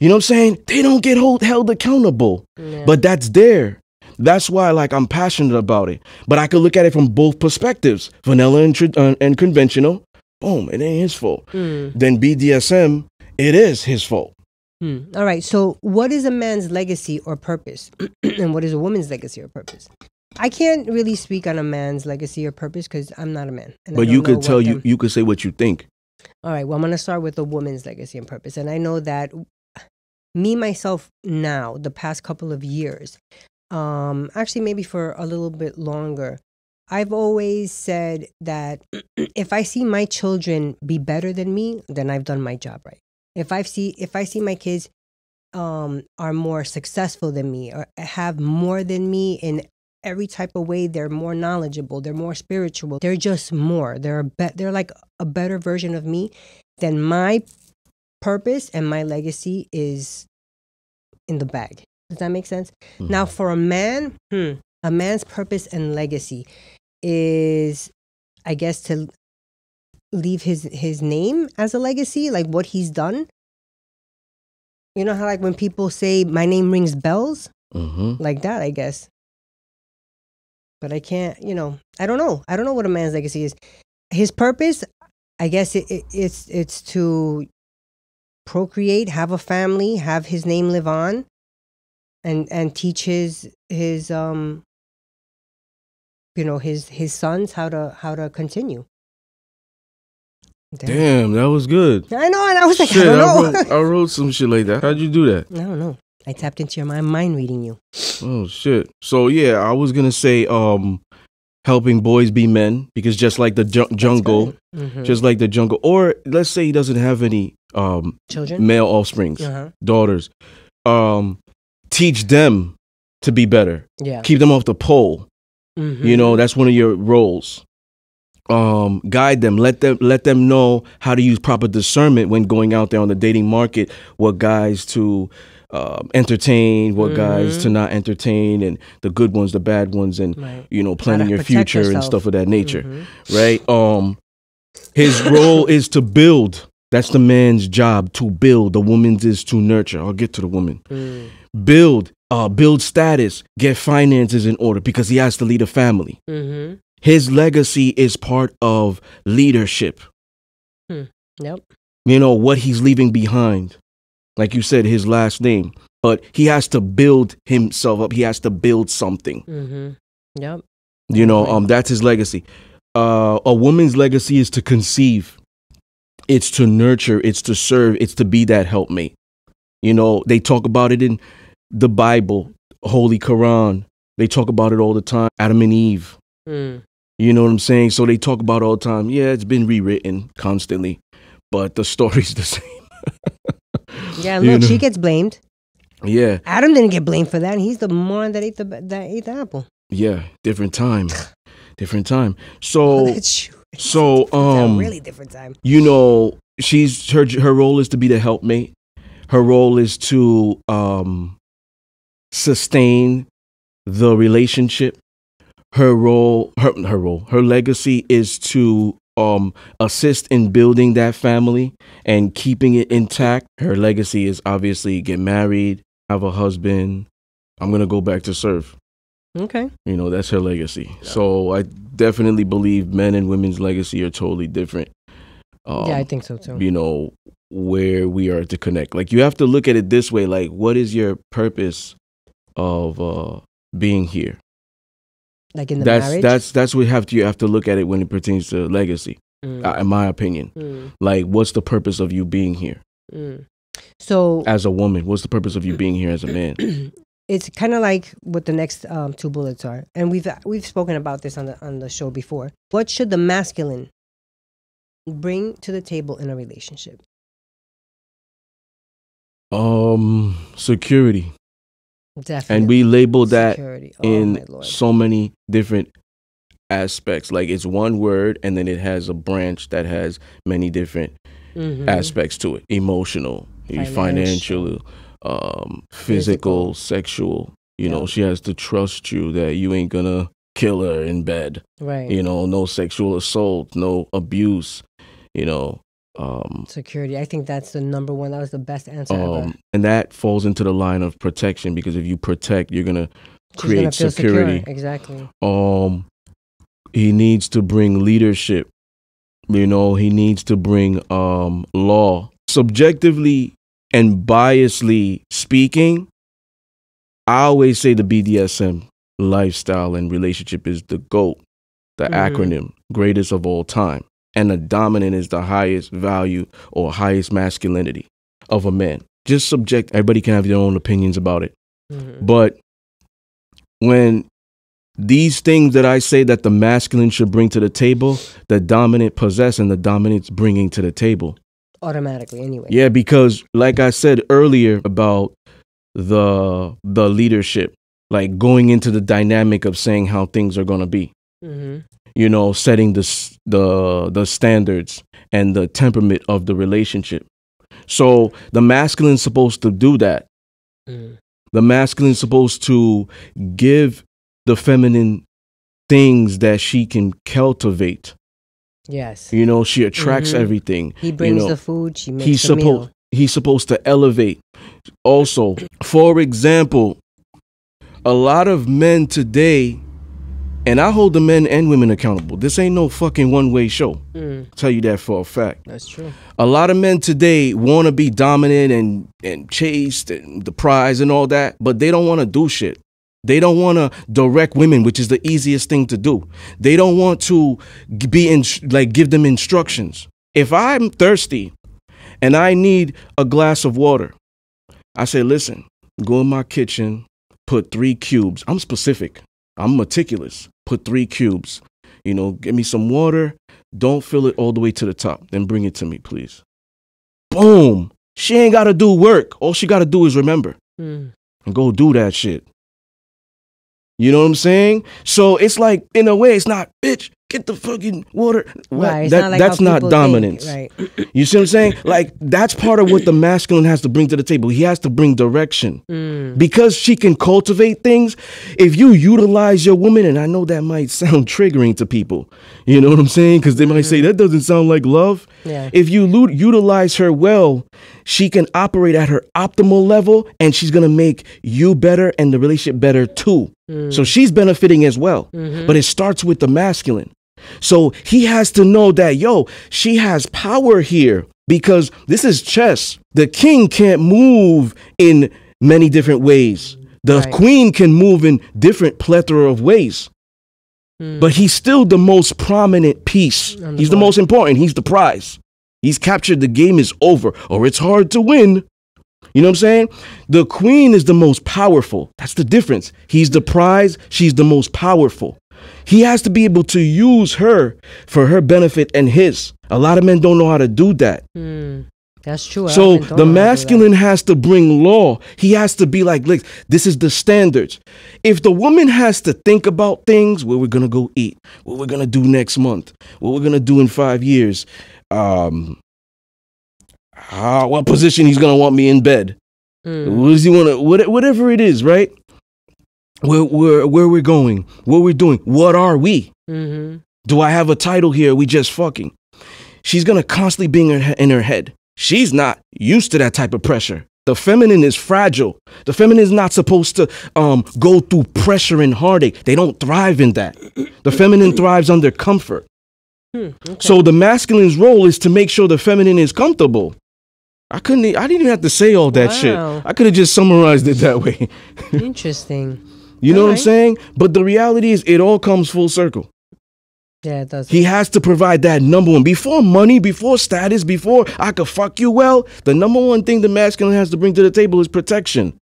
know what I'm saying? They don't get held accountable, but that's there. That's why, I'm passionate about it. But I could look at it from both perspectives, vanilla and conventional. Boom, it ain't his fault. Then BDSM, it is his fault. All right. So what is a man's legacy or purpose? And what is a woman's legacy or purpose? I can't really speak on a man's legacy or purpose because I'm not a man. But you could you could say what you think. All right. Well, I'm going to start with a woman's legacy and purpose. And I know that me, myself, now, the past couple of years, actually maybe for a little bit longer, I've always said that if I see my children be better than me, then I've done my job right. If I see my kids are more successful than me or have more than me in every type of way, they're more knowledgeable, they're more spiritual, they're just more, they're like a better version of me, then my purpose and my legacy is in the bag. Does that make sense? Now, for a man, a man's purpose and legacy is, I guess, to leave his name as a legacy, like what he's done. You know how when people say, my name rings bells? Like that, I guess. But I can't, I don't know. I don't know what a man's legacy is. His purpose, I guess it's to procreate, have a family, have his name live on, and teach his you know, his sons how to continue. Damn, that was good. I know, and I was like, Shit, I don't know. I wrote some shit like that. How'd you do that? I don't know. I tapped into your mind reading you. Oh shit. So yeah, I was gonna say helping boys be men, because just like the jungle, just like the jungle, or let's say he doesn't have any children, male offsprings, daughters, teach them to be better. Yeah. Keep them off the pole. You know, that's one of your roles. Guide them, let them know how to use proper discernment when going out there on the dating market, what guys to entertain, what guys to not entertain, and the good ones, the bad ones, and you know, planning your future yourself and stuff of that nature. Right? His role is to build. That's the man's job, to build. The woman's is to nurture. I'll get to the woman. Build status, get finances in order, because he has to lead a family. His legacy is part of leadership. Yep. You know, what he's leaving behind. Like you said, his last name. But he has to build himself up. He has to build something. Yep. You know, that's his legacy. A woman's legacy is to conceive. It's to nurture. It's to serve. It's to be that helpmate. You know, they talk about it in the Bible, Holy Quran. They talk about it all the time. Adam and Eve. You know what I'm saying? So they talk about it all the time. Yeah, it's been rewritten constantly, but the story's the same. Yeah, look, she gets blamed. Yeah. Adam didn't get blamed for that. And he's the moron that ate the apple. Yeah, different time. Different time. So really different time. You know, her role is to be the helpmate. Her role is to sustain the relationship. Her legacy is to assist in building that family and keeping it intact. Her legacy is obviously get married, have a husband. I'm going to go back to serve. Okay. You know, that's her legacy. Yeah. So I definitely believe men and women's legacy are totally different. Yeah, I think so too. You know, where we are to connect. Like, you have to look at it this way. Like, what is your purpose of being here? Like in the marriage? That's what you have to look at it when it pertains to legacy, in my opinion. Like, what's the purpose of you being here? So, as a woman, what's the purpose of you being here as a man? It's kind of like what the next two bullets are, and we've spoken about this on the show before. What should the masculine bring to the table in a relationship? Security. Definitely. And we label that security. In so many different aspects. Like, it's one word, and then it has a branch that has many different aspects to it. Emotional, financial, physical, sexual. You know, she has to trust you that you ain't gonna kill her in bed. Right. You know, no sexual assault, no abuse, you know. Security. I think that's the number one. That was the best answer ever. And that falls into the line of protection, because if you protect, you're gonna create security. Secure. Exactly. He needs to bring leadership. You know, he needs to bring law. Subjectively and biasly speaking, I always say the BDSM lifestyle and relationship is the GOAT, the acronym, greatest of all time. And the dominant is the highest value or highest masculinity of a man. Just subject. Everybody can have their own opinions about it. But when these things that I say that the masculine should bring to the table, the dominant possess, and the dominant's bringing to the table. Automatically, anyway. Yeah, because like I said earlier about the leadership, like going into the dynamic of saying how things are going to be. You know, setting the standards and the temperament of the relationship. So the masculine's supposed to do that. The masculine's supposed to give the feminine things that she can cultivate. Yes. You know, she attracts everything. He brings the food, she makes the meal. He's supposed to elevate. Also, for example, a lot of men today, And I hold the men and women accountable. This ain't no fucking one-way show. Tell you that for a fact. That's true. A lot of men today want to be dominant and chased and the prize and all that, but they don't want to do shit. They don't want to direct women, which is the easiest thing to do. They don't want to give them instructions. If I'm thirsty and I need a glass of water, I say, listen, go in my kitchen, put 3 cubes. I'm specific. I'm meticulous. Put 3 cubes. Give me some water. Don't fill it all the way to the top. Then bring it to me, please. Boom. She ain't got to do work. All she got to do is remember. And go do that shit. You know what I'm saying? So it's like, in a way, it's not, bitch, get the fucking water. Right. That's not dominance. Right. You see what I'm saying? Like, that's part of what the masculine has to bring to the table. He has to bring direction. Because she can cultivate things. If you utilize your woman, and I know that might sound triggering to people. You know what I'm saying? Because they might say, that doesn't sound like love. Yeah. If you utilize her well, she can operate at her optimal level, and she's going to make you better and the relationship better too. So she's benefiting as well. But it starts with the masculine. So he has to know that, she has power here, because this is chess. The king can't move in many different ways. The queen can move in different plethora of ways. But he's still the most prominent piece. He's the most important. He's the prize. He's captured. The game is over, or it's hard to win. You know what I'm saying? The queen is the most powerful. That's the difference. He's the prize. She's the most powerful. He has to be able to use her for her benefit and his. A lot of men don't know how to do that. That's true. So the masculine has to bring law. He has to be like, look, this is the standards. If the woman has to think about things, where we're going to go eat, what we're going to do next month, what we're going to do in 5 years, what position he's going to want me in bed, what does he want to, whatever it is, right? Where we're going, what we're doing, what are we? Do I have a title here? Are we just fucking? She's going to constantly be in her head. She's not used to that type of pressure. The feminine is fragile. The feminine is not supposed to go through pressure and heartache. They don't thrive in that. The feminine thrives under comfort. So the masculine's role is to make sure the feminine is comfortable. I didn't even have to say all that shit. I could have just summarized it that way. Interesting. You know what I'm saying? But the reality is, it all comes full circle. Yeah, it does. He has to provide that number one. Before money, before status, before I could fuck you well, the number one thing the masculine has to bring to the table is protection.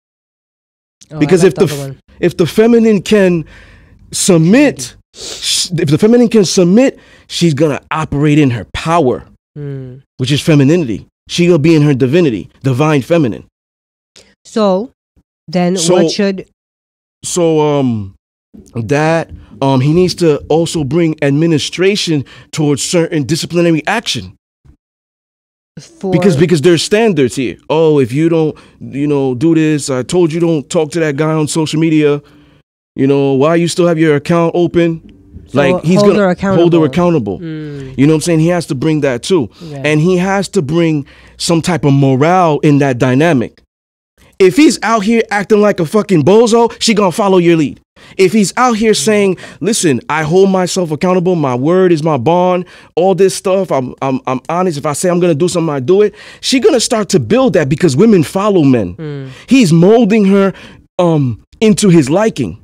Because if the feminine can submit, she's gonna operate in her power, which is femininity. She'll be in her divinity, divine feminine. So then what should... he needs to also bring administration towards certain disciplinary action. Because there's standards here. Oh, if you don't, do this, I told you don't talk to that guy on social media. Why you still have your account open? Like, he's going to hold her accountable. You know what I'm saying? He has to bring that too. Yeah. And he has to bring some type of morale in that dynamic. If he's out here acting like a fucking bozo, she gonna follow your lead. If he's out here saying, listen, I hold myself accountable, my word is my bond, all this stuff, I'm honest, if I say I'm gonna do something, I do it, she gonna start to build that, because women follow men. He's molding her into his liking.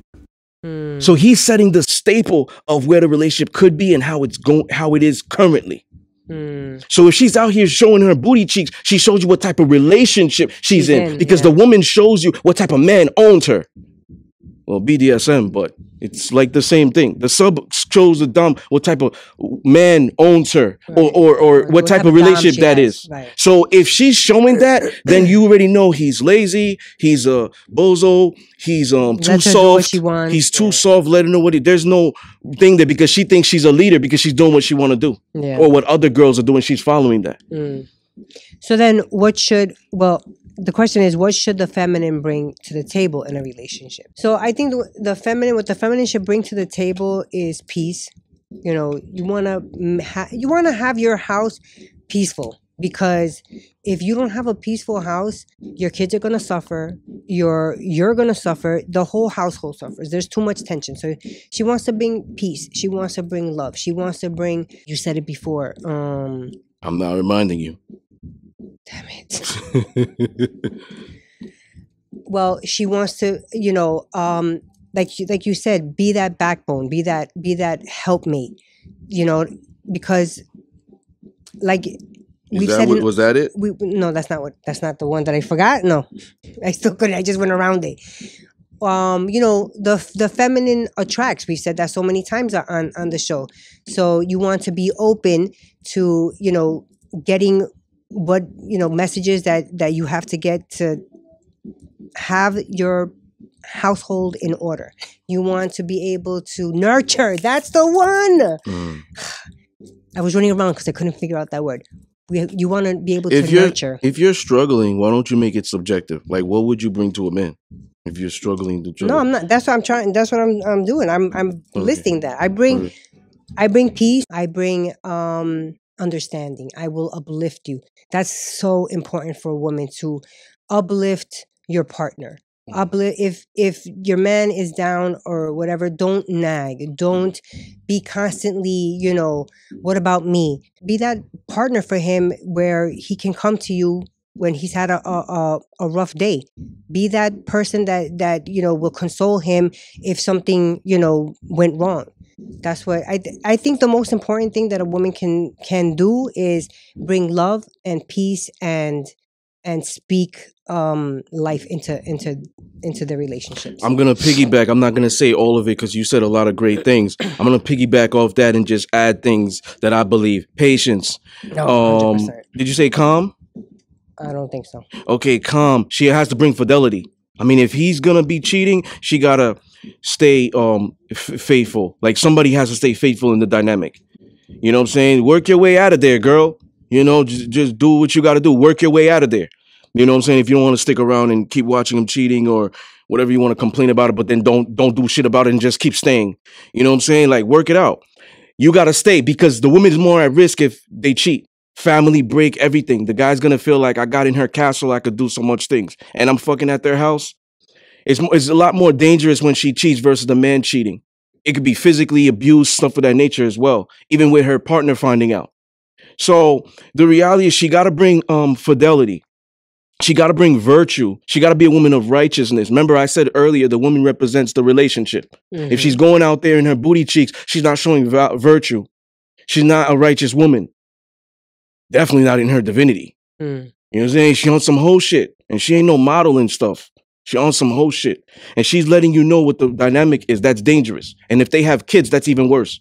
So he's setting the staple of where the relationship could be and how it is currently. So if she's out here showing her booty cheeks, she shows you what type of relationship she's in, because the woman shows you what type of man owns her. Well, BDSM, but it's like the same thing. The sub shows the dom what type of man owns her, or what type of relationship that is. Right. So if she's showing that, then you already know he's lazy, he's a bozo, he's too soft. He's too soft. Let her know there's no thing there, because she thinks she's a leader because she's doing what she want to do, or what other girls are doing. She's following that. So then, the question is, what should the feminine bring to the table in a relationship? So I think what the feminine should bring to the table is peace. You want to have your house peaceful. because if you don't have a peaceful house, your kids are gonna suffer. You're gonna suffer. The whole household suffers. There's too much tension. So she wants to bring peace. She wants to bring love. She wants to bring. You said it before. I'm not reminding you. Damn it. Well, she wants to, like you said, be that backbone, be that helpmate, because like we've said, Was that it? No, that's not the one that I forgot. No, I still couldn't. I just went around it. The feminine attracts. We said that so many times on the show. So you want to be open to, getting what, messages that you have to get to have your household in order. You want to be able to nurture. That's the one. I was running around because I couldn't figure out that word. You want to be able to nurture. If you're struggling, why don't you make it subjective? Like, what would you bring to a man if you're struggling to? No, I'm not. That's what I'm trying. That's what I'm doing. I'm listing that. I bring peace. I bring understanding. I will uplift you. That's so important for a woman, to uplift your partner. If your man is down or whatever, don't nag. Don't be constantly, what about me? Be that partner for him where he can come to you when he's had a rough day. Be that person that will console him if something, went wrong. That's what I think the most important thing that a woman can do is bring love and peace and speak life into the relationships. I'm gonna piggyback. I'm not gonna say all of it because you said a lot of great things. I'm gonna piggyback off that and just add things that I believe. Patience. No, 100%. Did you say calm? I don't think so. Okay, calm. She has to bring fidelity. I mean, if he's gonna be cheating, she gotta stay faithful. Like, somebody has to stay faithful in the dynamic. You know what I'm saying? Work your way out of there, girl. Just do what you gotta do. Work your way out of there. You know what I'm saying? If you don't want to stick around and keep watching him cheating or whatever you want to complain about it, but then don't do shit about it and just keep staying. You know what I'm saying? Like, work it out. You gotta stay because the woman is more at risk if they cheat. Family break, everything. The guy's gonna feel like, I got in her castle, I could do so much things, and I'm fucking at their house. It's a lot more dangerous when she cheats versus the man cheating. It could be physically abused, stuff of that nature as well, even with her partner finding out. So the reality is she got to bring fidelity. She got to bring virtue. She got to be a woman of righteousness. Remember, I said earlier, the woman represents the relationship. Mm-hmm. If she's going out there in her booty cheeks, she's not showing virtue. She's not a righteous woman. Definitely not in her divinity. You know what I'm saying? She on some whole shit. And she ain't no model and stuff. She on some whole shit. And she's letting you know what the dynamic is. That's dangerous. And if they have kids, that's even worse.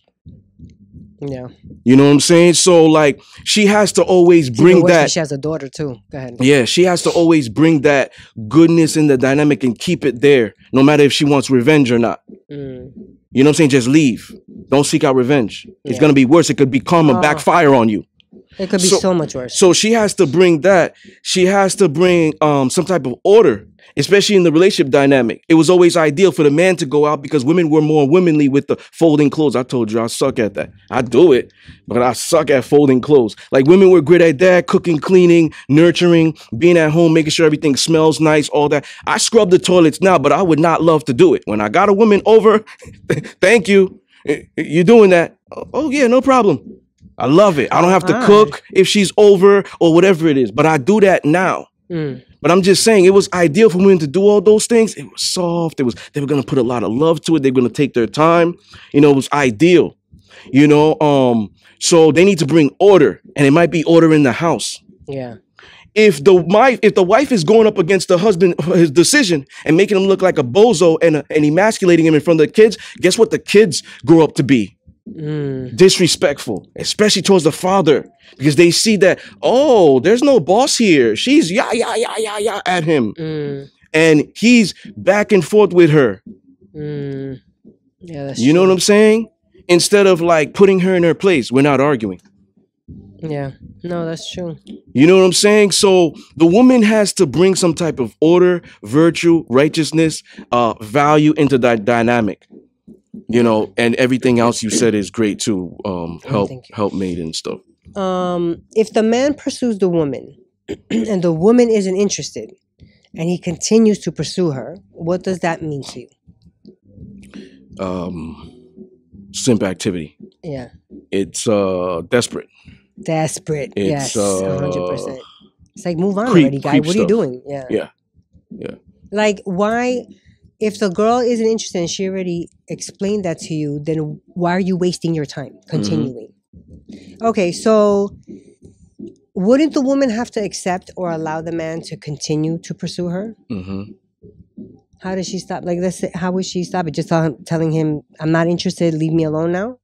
Yeah. You know what I'm saying? So, like, she has to always bring that. She has a daughter too. Go ahead. Yeah, she has to always bring that goodness in the dynamic and keep it there, no matter if she wants revenge or not. You know what I'm saying? Just leave. Don't seek out revenge. It's going to be worse. It could be karma backfire on you. It could be so much worse. So she has to bring that. She has to bring some type of order, especially in the relationship dynamic. It was always ideal for the man to go out because women were more womanly with the folding clothes. I told you I suck at that. I do it, but I suck at folding clothes. Like, women were great at that, cooking, cleaning, nurturing, being at home, making sure everything smells nice, all that. I scrub the toilets now, but I would not love to do it. When I got a woman over, thank you. You're doing that. Oh yeah, no problem. I love it. I don't have to cook if she's over or whatever it is, but I do that now. But I'm just saying, it was ideal for women to do all those things. It was soft. They were going to put a lot of love to it. They were going to take their time. It was ideal, so they need to bring order, and it might be order in the house. Yeah. If the wife is going up against the husband, his decision, and making him look like a bozo and emasculating him in front of the kids, guess what the kids grow up to be? Disrespectful, especially towards the father, because they see that, oh, there's no boss here. She's yeah at him, and he's back and forth with her. Yeah, that's you know what I'm saying? Instead of like putting her in her place, we're not arguing. Yeah, no, that's true. You know what I'm saying? So the woman has to bring some type of order, virtue, righteousness, value into that dynamic. You know, and everything else you said is great too. Thank you. Helpmate and stuff. If the man pursues the woman and the woman isn't interested and he continues to pursue her, what does that mean to you? Simp activity. Yeah. It's desperate. Desperate. It's, Yes. 100%. It's like, move on creep- already, guy. creep What are you stuff. doing? Yeah. Yeah. Like, why, if the girl isn't interested and she already explained that to you, then why are you wasting your time continuing? Okay, so wouldn't the woman have to accept or allow the man to continue to pursue her? Mm-hmm. How does she stop? Like, let's say, how would she stop it? Just telling him, I'm not interested, leave me alone now?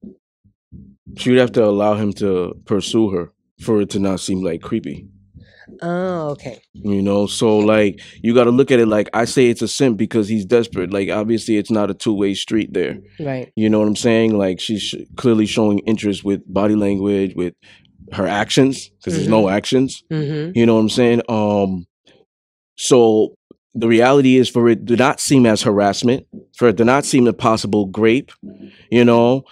She would have to allow him to pursue her for it to not seem like creepy. Oh, okay. You know, so like you got to look at it like I say it's a simp because he's desperate. Like obviously it's not a two-way street there. Right. You know what I'm saying? Like she's clearly showing interest with body language, with her actions because there's no actions. Mm-hmm. You know what I'm saying? So the reality is for it to not seem as harassment, for it to not seem a possible grape, you know,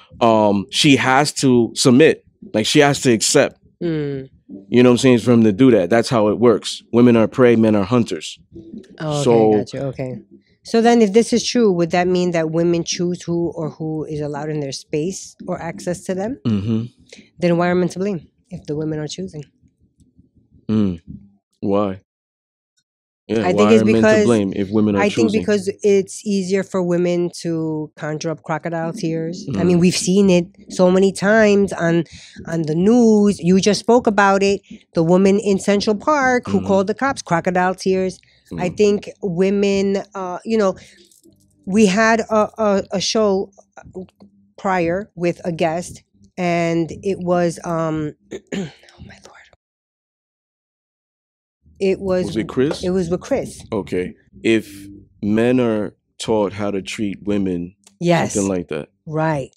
she has to submit. Like she has to accept. Mm. You know what I'm saying? For him to do that. That's how it works. Women are prey, men are hunters. Oh, okay, So- gotcha. Okay. So then if this is true, would that mean that women choose who is allowed in their space or access to them? Mm-hmm. Then why are men to blame if the women are choosing? Why? Yeah, I think why it's are men to because- blame if women are I choosing? think because it's easier for women to conjure up crocodile tears. I Mm. mean, we've seen it so many times on the news. You just spoke about it. The woman in Central Park who Mhm. called the cops, crocodile tears. I Mm. think women, we had a show prior with a guest, and it was, oh my Lord. Was it Chris? It was with Chris. Okay. If men are taught how to treat women, Yes. something like that. Right.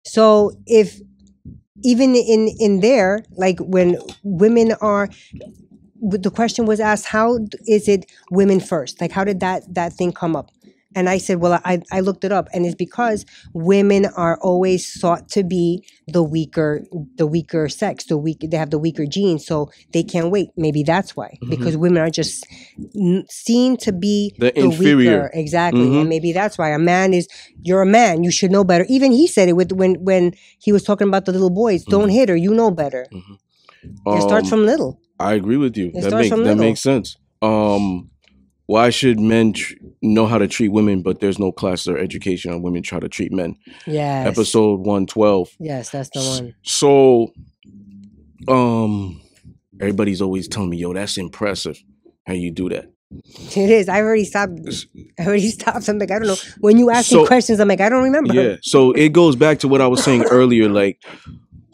So if even in there, like when women are, the question was asked, how is it women first? Like how did that thing come up? And I said, well, I looked it up, and it's because women are always thought to be the weaker sex, they have the weaker genes, so they can't wait. Maybe that's why, because women are just seen to be The inferior. weaker, exactly, Mhm. and maybe that's why you're a man, you should know better. Even he said it when he was talking about the little boys, don't hit her, you know better. It starts from little. I agree with you. It That starts from that little. makes sense. Why should men know how to treat women, but there's no class or education on women try to treat men? Yes. Episode 112. Yes, that's the one. So, everybody's always telling me, yo, that's impressive how you do that. It is. I already stopped. I'm like, I don't know. When you ask me So- questions, I'm like, I don't remember. Yeah. So it goes back to what I was saying earlier, like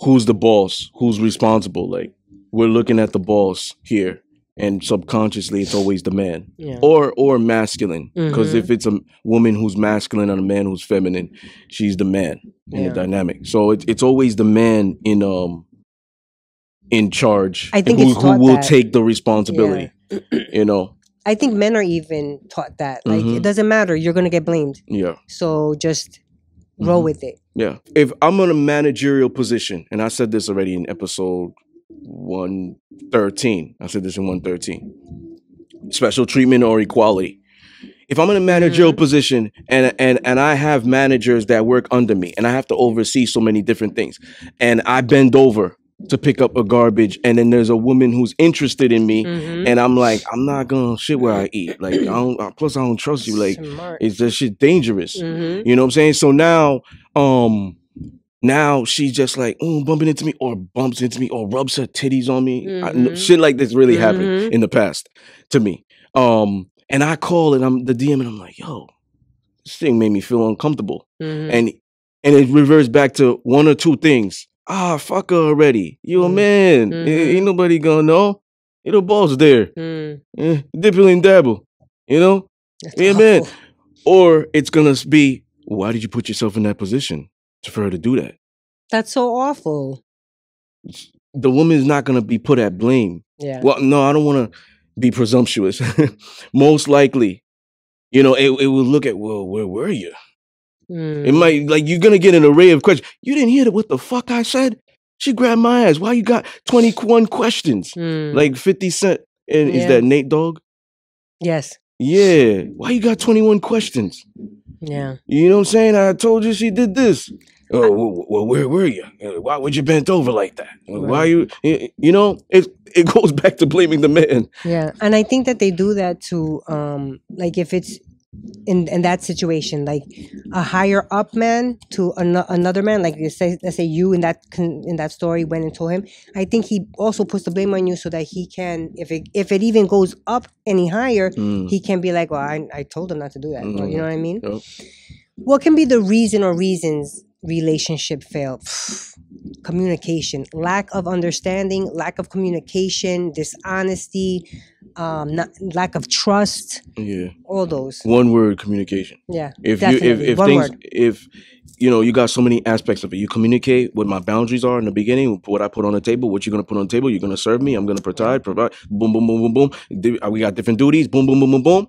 who's the boss? Who's responsible? Like we're looking at the boss here, and subconsciously it's always the man. Yeah. Or masculine. Because Mhm. if it's a woman who's masculine and a man who's feminine, she's the man in Yeah. the dynamic. So it's always the man in charge. I think who, it's who taught will that. take the responsibility. You know? I think men are even taught that. Like, Mhm. it doesn't matter. You're going to get blamed. Yeah. So just roll Mhm. with it. Yeah. If I'm in a managerial position, and I said this already in episode 113. I said this in 113. Special treatment or equality. If I'm in a managerial position and I have managers that work under me and I have to oversee so many different things and I bend over to pick up a garbage and then there's a woman who's interested in me Mhm. and I'm like, I'm not gonna shit where I eat. Like plus I don't trust you. Like Smart. it's just shit dangerous. Mhm. You know what I'm saying? So now she's just like bumping into me or bumps into me or rubs her titties on me. Mhm. Shit like this really happened Mhm. in the past to me. And I call and I'm the DM and I'm like, yo, this thing made me feel uncomfortable. Mhm. And it reverts back to one or two things. Fuck her already. You a man. Ain't nobody gonna know. You the boss there. Dipple and dabble. You know? That's Yeah, man. awful. Or it's gonna be, why did you put yourself in that position for her to do that? That's so awful. The woman is not gonna be put at blame. Yeah. Well, no, I don't want to be presumptuous. Most likely, it will look at, well, where were you? It might, like, you're gonna get an array of questions. You didn't hear what the fuck I said? She grabbed my ass. Why you got 21 questions? Like 50 Cent. And is that Nate Dogg? Yes. Yeah. Why you got 21 questions? Yeah. You know what I'm saying? I told you she did this. Oh, well, where were you? Why would you bent over like that? Why you know, it goes back to blaming the man. Yeah. And I think that they do that to like if it's in that situation, like a higher up man to another man, like let's say you in that story went and told him. I think he also puts the blame on you so that he can, if it even goes up any higher, he can be like, well, I told him not to do that. You know what I mean? Yep. What can be the reason or reasons relationship fail? Communication, lack of understanding, lack of communication, dishonesty, lack of trust. Yeah, all those. One word: communication. Yeah, if you know, you got so many aspects of it. You communicate what my boundaries are in the beginning, what I put on the table, what you're gonna put on the table. You're gonna serve me. I'm gonna provide. Boom, boom, boom, boom, boom. We got different duties. Boom, boom, boom, boom, boom.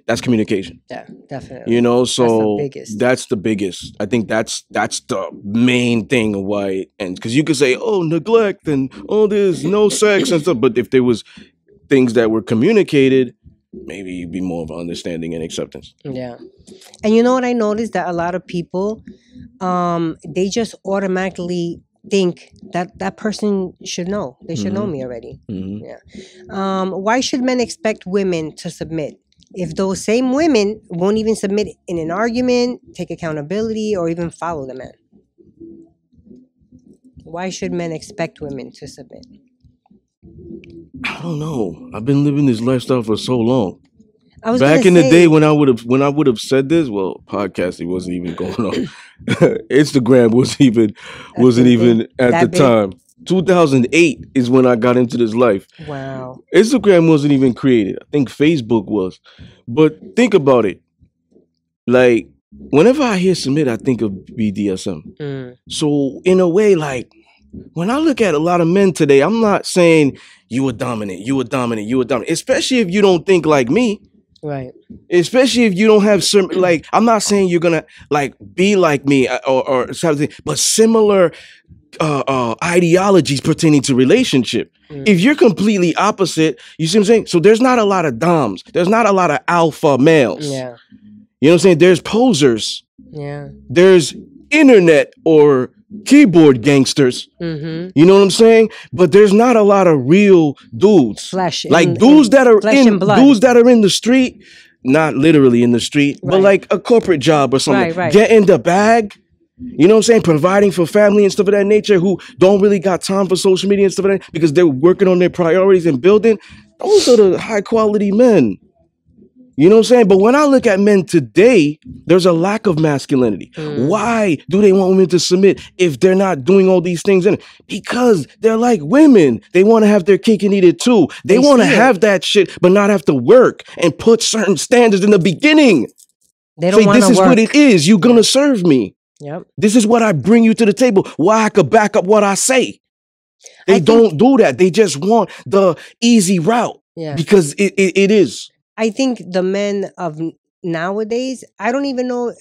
That's communication. Yeah, definitely. You know, so that's the biggest. I think that's the main thing of why. And because you could say, oh, neglect and all this, no sex and stuff, but if there was things that were communicated, maybe you'd be more of understanding and acceptance. Yeah. And you know what I noticed? That a lot of people, they just automatically think that person should know. They should know me already. Yeah. Why should men expect women to submit if those same women won't even submit in an argument, take accountability, or even follow the man? Why should men expect women to submit? I don't know. I've been living this lifestyle for so long. Back in the day when I would have said this, well, podcasting wasn't even going on. Instagram wasn't even at the time. 2008 is when I got into this life. Wow. Instagram wasn't even created. I think Facebook was. But think about it. Like, whenever I hear submit, I think of BDSM. So in a way, like, when I look at a lot of men today, I'm not saying you were dominant, especially if you don't think like me. Right. Especially if you don't have certain, like, I'm not saying you're gonna like be like me or something, but similar ideologies pertaining to relationship. If you're completely opposite, you see what I'm saying? So there's not a lot of doms. There's not a lot of alpha males. Yeah. You know what I'm saying? There's posers. Yeah. There's internet or keyboard gangsters. You know what I'm saying? But there's not a lot of real dudes. Flesh. Like dudes that are in the street, not literally in the street, but like a corporate job or something. Get in the bag. You know what I'm saying? Providing for family and stuff of that nature, who don't really got time for social media and stuff like that because they're working on their priorities and building. Those are the high quality men. You know what I'm saying? But when I look at men today, there's a lack of masculinity. Why do they want women to submit if they're not doing all these things? Because they're like women. They want to have their cake and eat it too. They want to have that shit, but not have to work and put certain standards in the beginning. They don't want to work. This is what it is. You're going to serve me. Yep. This is what I bring you to the table. Why I could back up what I say. They don't do that. They just want the easy route. Yeah. Because it is. I think the men of nowadays, I don't even know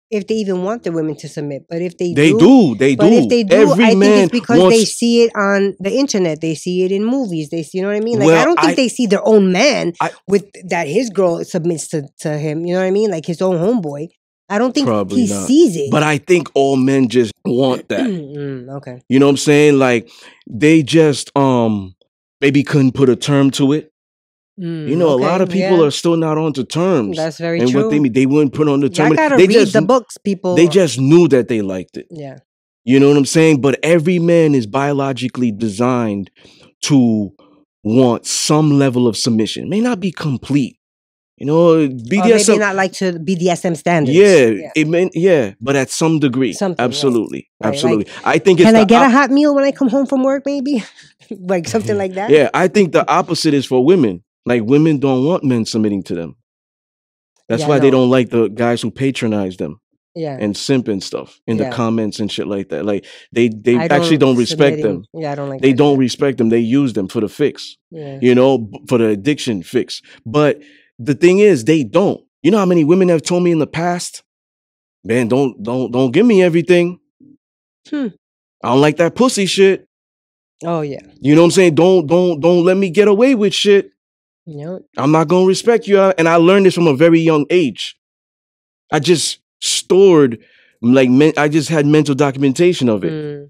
if they even want their women to submit, but if they do. But if they do, I think it's because they see it on the internet. They see it in movies. They see, you know what I mean? Like, I don't think they see their own man with that his girl submits to him. You know what I mean? Like his own homeboy. I don't think he sees it. But I think all men just want that. Okay. You know what I'm saying? Like they just maybe couldn't put a term to it. You know, a lot of people are still not onto terms. That's very and true. What they wouldn't put on the term. I gotta read the books, people. They just knew that they liked it. Yeah. You know what I'm saying? But every man is biologically designed to want some level of submission. It may not be complete. You know, BDSM. Or maybe not like to BDSM standards. Yeah, but at some degree. Absolutely. Absolutely. Like, I think can I get a hot meal when I come home from work, maybe? Like something like that? Yeah, I think the opposite is for women. Like women don't want men submitting to them. That's why they don't like the guys who patronize them. Yeah. And simp and stuff in the comments and shit like that. Like they actually don't respect them. Yeah, I don't like They don't respect them. They use them for the fix. Yeah. You know, for the addiction fix. But the thing is, they don't. You know how many women have told me in the past? man, don't give me everything. I don't like that pussy shit. Oh yeah. You know what I'm saying? Don't let me get away with shit. Yep. I'm not gonna respect you. And I learned this from a very young age. I just stored I just had mental documentation of it. You know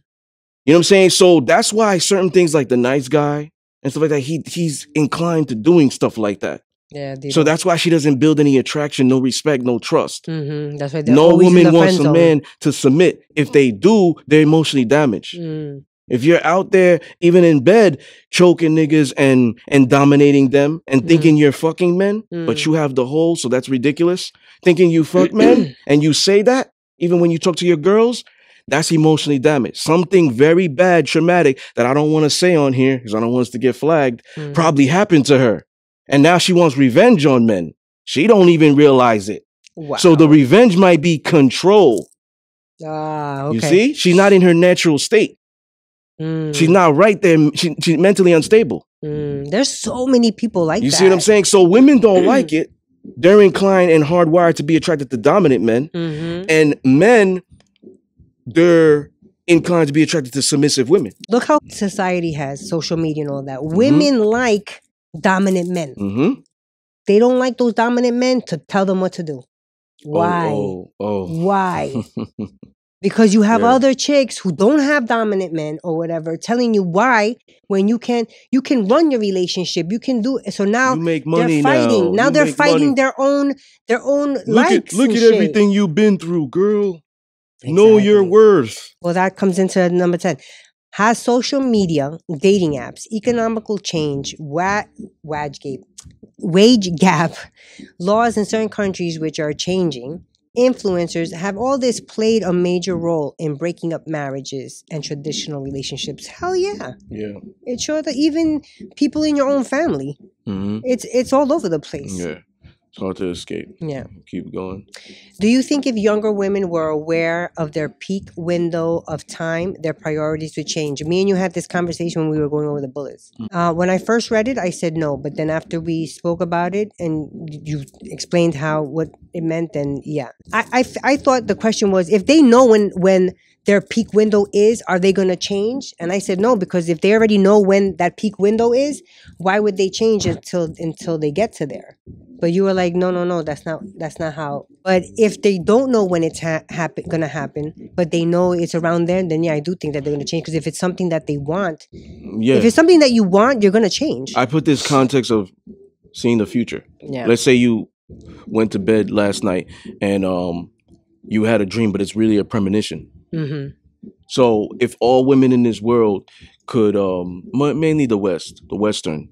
what I'm saying? So that's why certain things like the nice guy and stuff like that, he's inclined to doing stuff like that. Yeah. So that's why she doesn't build any attraction, no respect, no trust. That's why no woman wants a man to submit. If they do, they're emotionally damaged. If you're out there, even in bed, choking niggas and dominating them and thinking you're fucking men, but you have the hole, so that's ridiculous. Thinking you fuck men and you say that, even when you talk to your girls, that's emotionally damaged. Something very bad, traumatic, that I don't want to say on here because I don't want us to get flagged, probably happened to her. And now she wants revenge on men. She don't even realize it. Wow. So the revenge might be control. Okay. You see? She's not in her natural state. She's not right there. She's mentally unstable. There's so many people like that. You see what I'm saying? So women don't like it. They're inclined and hardwired to be attracted to dominant men. And men, they're inclined to be attracted to submissive women. Look how society has social media and all that. Women like dominant men. They don't like those dominant men to tell them what to do. Why? Why? Because you have other chicks who don't have dominant men or whatever telling you why when you can run your relationship. You can do it. So now you make money they're fighting. Now they're fighting their own likes. Look at everything you've been through, girl. Exactly. Know your worth. Well, that comes into number 10. Has social media, dating apps, economical change, wage gap, laws in certain countries which are changing, influencers, have all this played a major role in breaking up marriages and traditional relationships? Hell yeah. Yeah. It's sure that even people in your own family, it's all over the place. Yeah. It's hard to escape. Yeah. Keep going. Do you think if younger women were aware of their peak window of time, their priorities would change? Me and you had this conversation when we were going over the bullets. When I first read it, I said no. But then after we spoke about it and you explained what it meant, then yeah. I thought the question was, if they know when their peak window is, are they going to change? And I said no, because if they already know when that peak window is, why would they change until they get to there? But you were like, no, that's not how. But if they don't know when it's gonna happen, but they know it's around then yeah, I do think that they're gonna change. Because if it's something that they want, if it's something that you want, you're gonna change. I put this context of seeing the future. Yeah. Let's say you went to bed last night and you had a dream, but it's really a premonition. So if all women in this world could, mainly the Western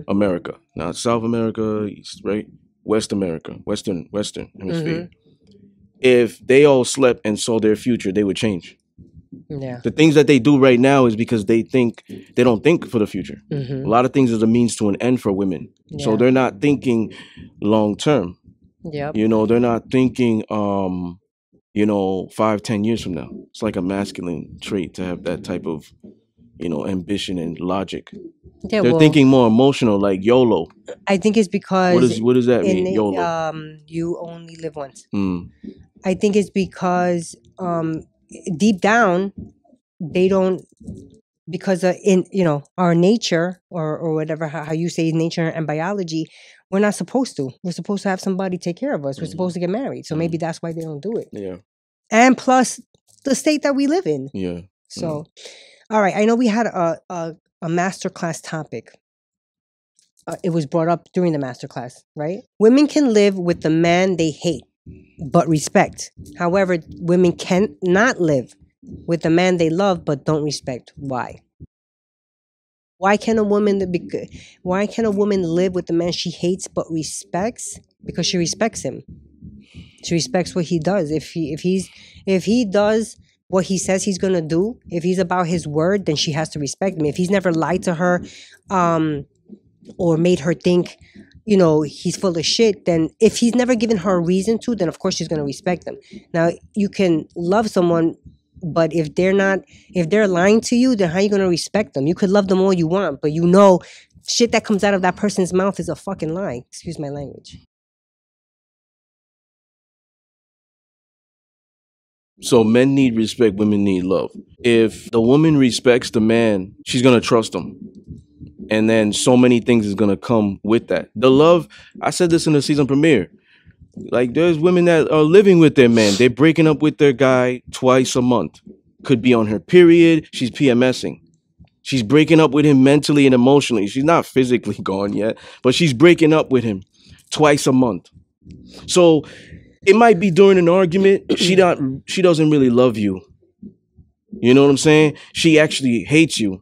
America, not South America, East, right? West America, Western Hemisphere. If they all slept and saw their future, they would change. Yeah. The things that they do right now is because they don't think for the future. A lot of things is a means to an end for women. Yeah. So they're not thinking long term. Yep. You know, they're not thinking 5-10 years from now. It's like a masculine trait to have that type of, ambition and logic. Yeah, they're thinking more emotional, like YOLO. I think it's because what does that mean? YOLO. You only live once. I think it's because deep down they don't, because in our nature or whatever, how you say nature and biology, we're not supposed to. We're supposed to have somebody take care of us. We're supposed to get married. So maybe that's why they don't do it. Yeah. And plus the state that we live in. Yeah. So, all right. I know we had a masterclass topic. It was brought up during the masterclass, right? Women can live with the man they hate, but respect. However, women cannot live with the man they love, but don't respect. Why? Why can a woman live with the man she hates but respects? Because she respects him. She respects what he does. If he does what he says he's gonna do, if he's about his word, then she has to respect him. If he's never lied to her, or made her think, he's full of shit, then if he's never given her a reason to, then of course she's gonna respect him. Now you can love someone, but if they're lying to you, then how are you going to respect them? You could love them all you want, but shit that comes out of that person's mouth is a fucking lie. Excuse my language. So men need respect, women need love. If the woman respects the man, she's gonna trust him. And then so many things is gonna come with that. The love, I said this in the season premiere. Like there's women that are living with their man. They're breaking up with their guy twice a month. Could be on her period. She's PMSing. She's breaking up with him mentally and emotionally. She's not physically gone yet, but she's breaking up with him twice a month. So it might be during an argument. She doesn't really love you. You know what I'm saying? She actually hates you.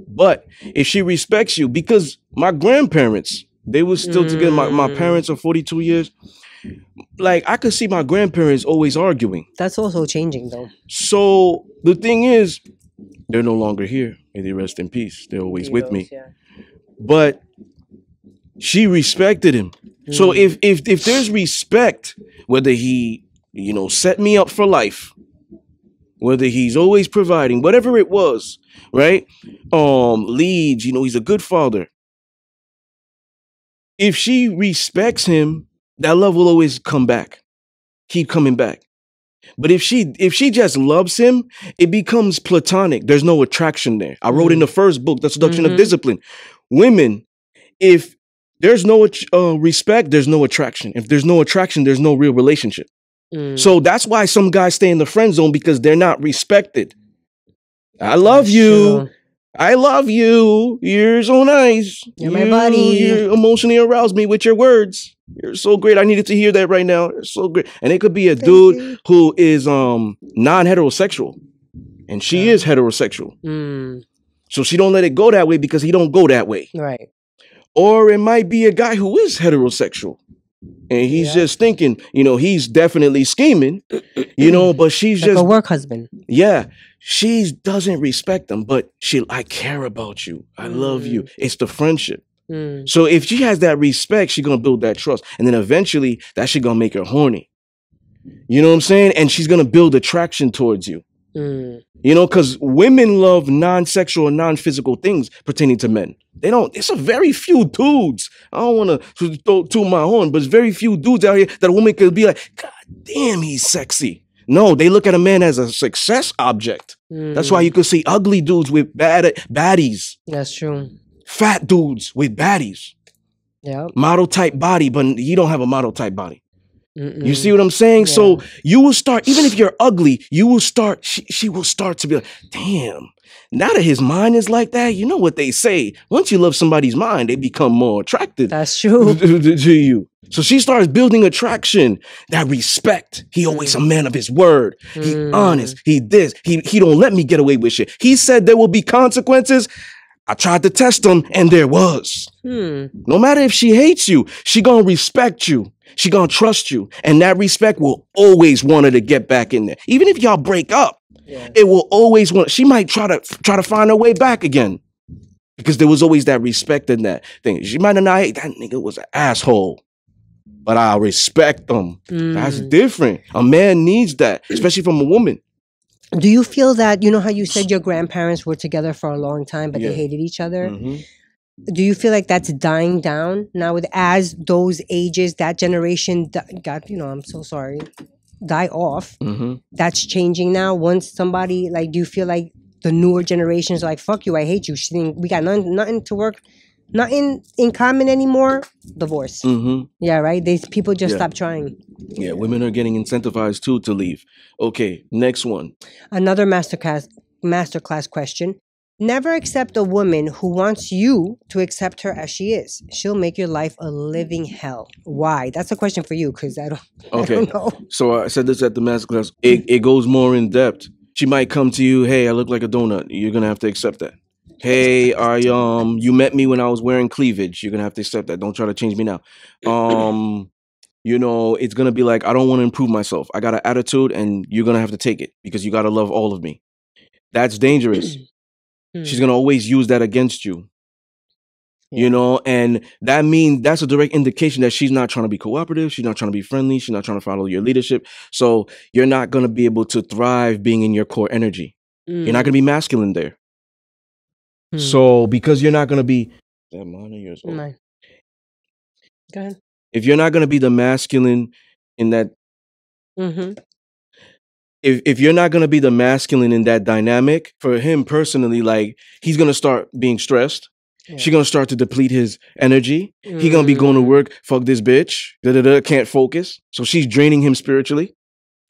But if she respects you, because my grandparents, they were still together. My parents are 42 years. Like I could see my grandparents always arguing. That's also changing though. So the thing is, they're no longer here. May they rest in peace. They're always with me. Yeah. But she respected him. So if there's respect, whether he, set me up for life, whether he's always providing, whatever it was, right? Leads, he's a good father. If she respects him, that love will always come back. Keep coming back. But if she just loves him, it becomes platonic. There's no attraction there. I wrote in the first book, The Seduction of Discipline. Women, if there's no respect, there's no attraction. If there's no attraction, there's no real relationship. So that's why some guys stay in the friend zone, because they're not respected. I love you. I love you. You're so nice. You're my buddy. You emotionally aroused me with your words. You're so great. I needed to hear that right now. You're so great. And it could be a dude who is non-heterosexual, and she is heterosexual. So she don't let it go that way because he don't go that way. Right. Or it might be a guy who is heterosexual, and he's just thinking, he's definitely scheming, but she's like just a work husband. Yeah. She doesn't respect him, but I care about you. I love you. It's the friendship. So if she has that respect, she's going to build that trust. And then eventually that shit going to make her horny. You know what I'm saying? And she's going to build attraction towards you. Because women love non-sexual and non-physical things pertaining to men. It's a very few dudes. I don't want to toot my horn, but it's very few dudes out here that a woman could be like, God damn, he's sexy. No, they look at a man as a success object. That's why you could see ugly dudes with baddies. That's true. Fat dudes with baddies. Yeah. Model type body, but you don't have a model type body. You see what I'm saying? Yeah. So you will start, even if you're ugly, you will start, she will start to be like, damn, now that his mind is like that, you know what they say. Once you love somebody's mind, they become more attracted. That's true. to you. So she starts building attraction, that respect. He always a man of his word. He honest. He this. He don't let me get away with shit. He said there will be consequences. I tried to test him, and there was. No matter if she hates you, she gonna respect you. She gonna trust you. And that respect will always want her to get back in there. Even if y'all break up, it will always want, she might try to find her way back again. Because there was always that respect in that thing. She might have not hate that nigga was an asshole, but I respect them. That's different. A man needs that, especially from a woman. Do you feel that, how you said your grandparents were together for a long time, but they hated each other? Do you feel like that's dying down now as those ages, that generation got, I'm so sorry, die off? That's changing now. Once somebody, do you feel like the newer generations are like, fuck you, I hate you. We got nothing to work, nothing in common anymore. Divorce. Yeah, right? People just stop trying. Yeah, women are getting incentivized too to leave. Okay, next one. Another masterclass question. Never accept a woman who wants you to accept her as she is. She'll make your life a living hell. Why? That's a question for you, because I don't know. So I said this at the masterclass. It goes more in depth. She might come to you, hey, I look like a donut. You're gonna have to accept that. Hey, you met me when I was wearing cleavage. You're gonna have to accept that. Don't try to change me now. It's gonna be like, I don't want to improve myself. I got an attitude, and you're gonna have to take it because you gotta love all of me. That's dangerous. She's gonna always use that against you. And that's a direct indication that she's not trying to be cooperative. She's not trying to be friendly. She's not trying to follow your leadership. So you're not gonna be able to thrive being in your core energy. You're not gonna be masculine there. So because you're not gonna be, is that mine or yours? Mine. Go ahead. If you're not gonna be the masculine in that, if you're not gonna be the masculine in that dynamic, for him personally, like he's gonna start being stressed. Yeah. She's gonna start to deplete his energy. He gonna be going to work, fuck this bitch, can't focus. So she's draining him spiritually.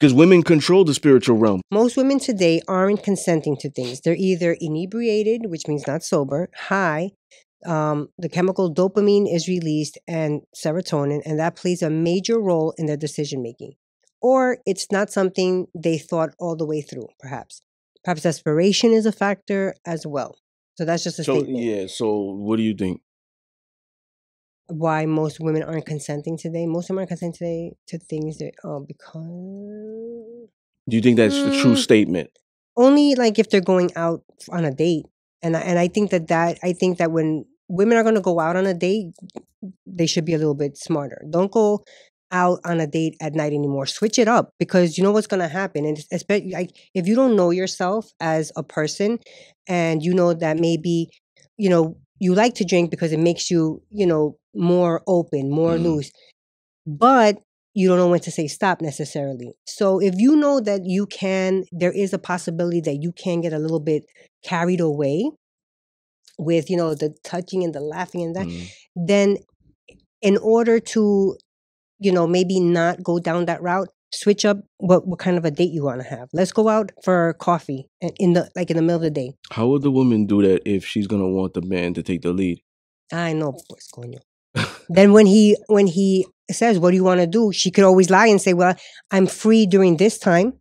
Because women control the spiritual realm. Most women today aren't consenting to things. They're either inebriated, which means not sober, high. The chemical dopamine is released and serotonin, and that plays a major role in their decision making. Or it's not something they thought all the way through, perhaps. Perhaps desperation is a factor as well. So that's just a statement. Yeah, so what do you think? Why most women aren't consenting today? Most women aren't consenting today to things that, because... Do you think that's the true statement? Only like if they're going out on a date. And I think that when women are going to go out on a date, they should be a little bit smarter. Don't go out on a date at night anymore. Switch it up, because you know what's going to happen. And especially like if you don't know yourself as a person, and you know that maybe, you like to drink because it makes you, more open, more loose, but you don't know when to say stop necessarily. So if you know that there is a possibility that you can get a little bit carried away with, the touching and the laughing and that, then in order to, maybe not go down that route, switch up what kind of a date you want to have. Let's go out for coffee in the middle of the day. How would the woman do that if she's gonna want the man to take the lead? I know, pues, coño. Then when he says, what do you want to do? She could always lie and say, well, I'm free during this time.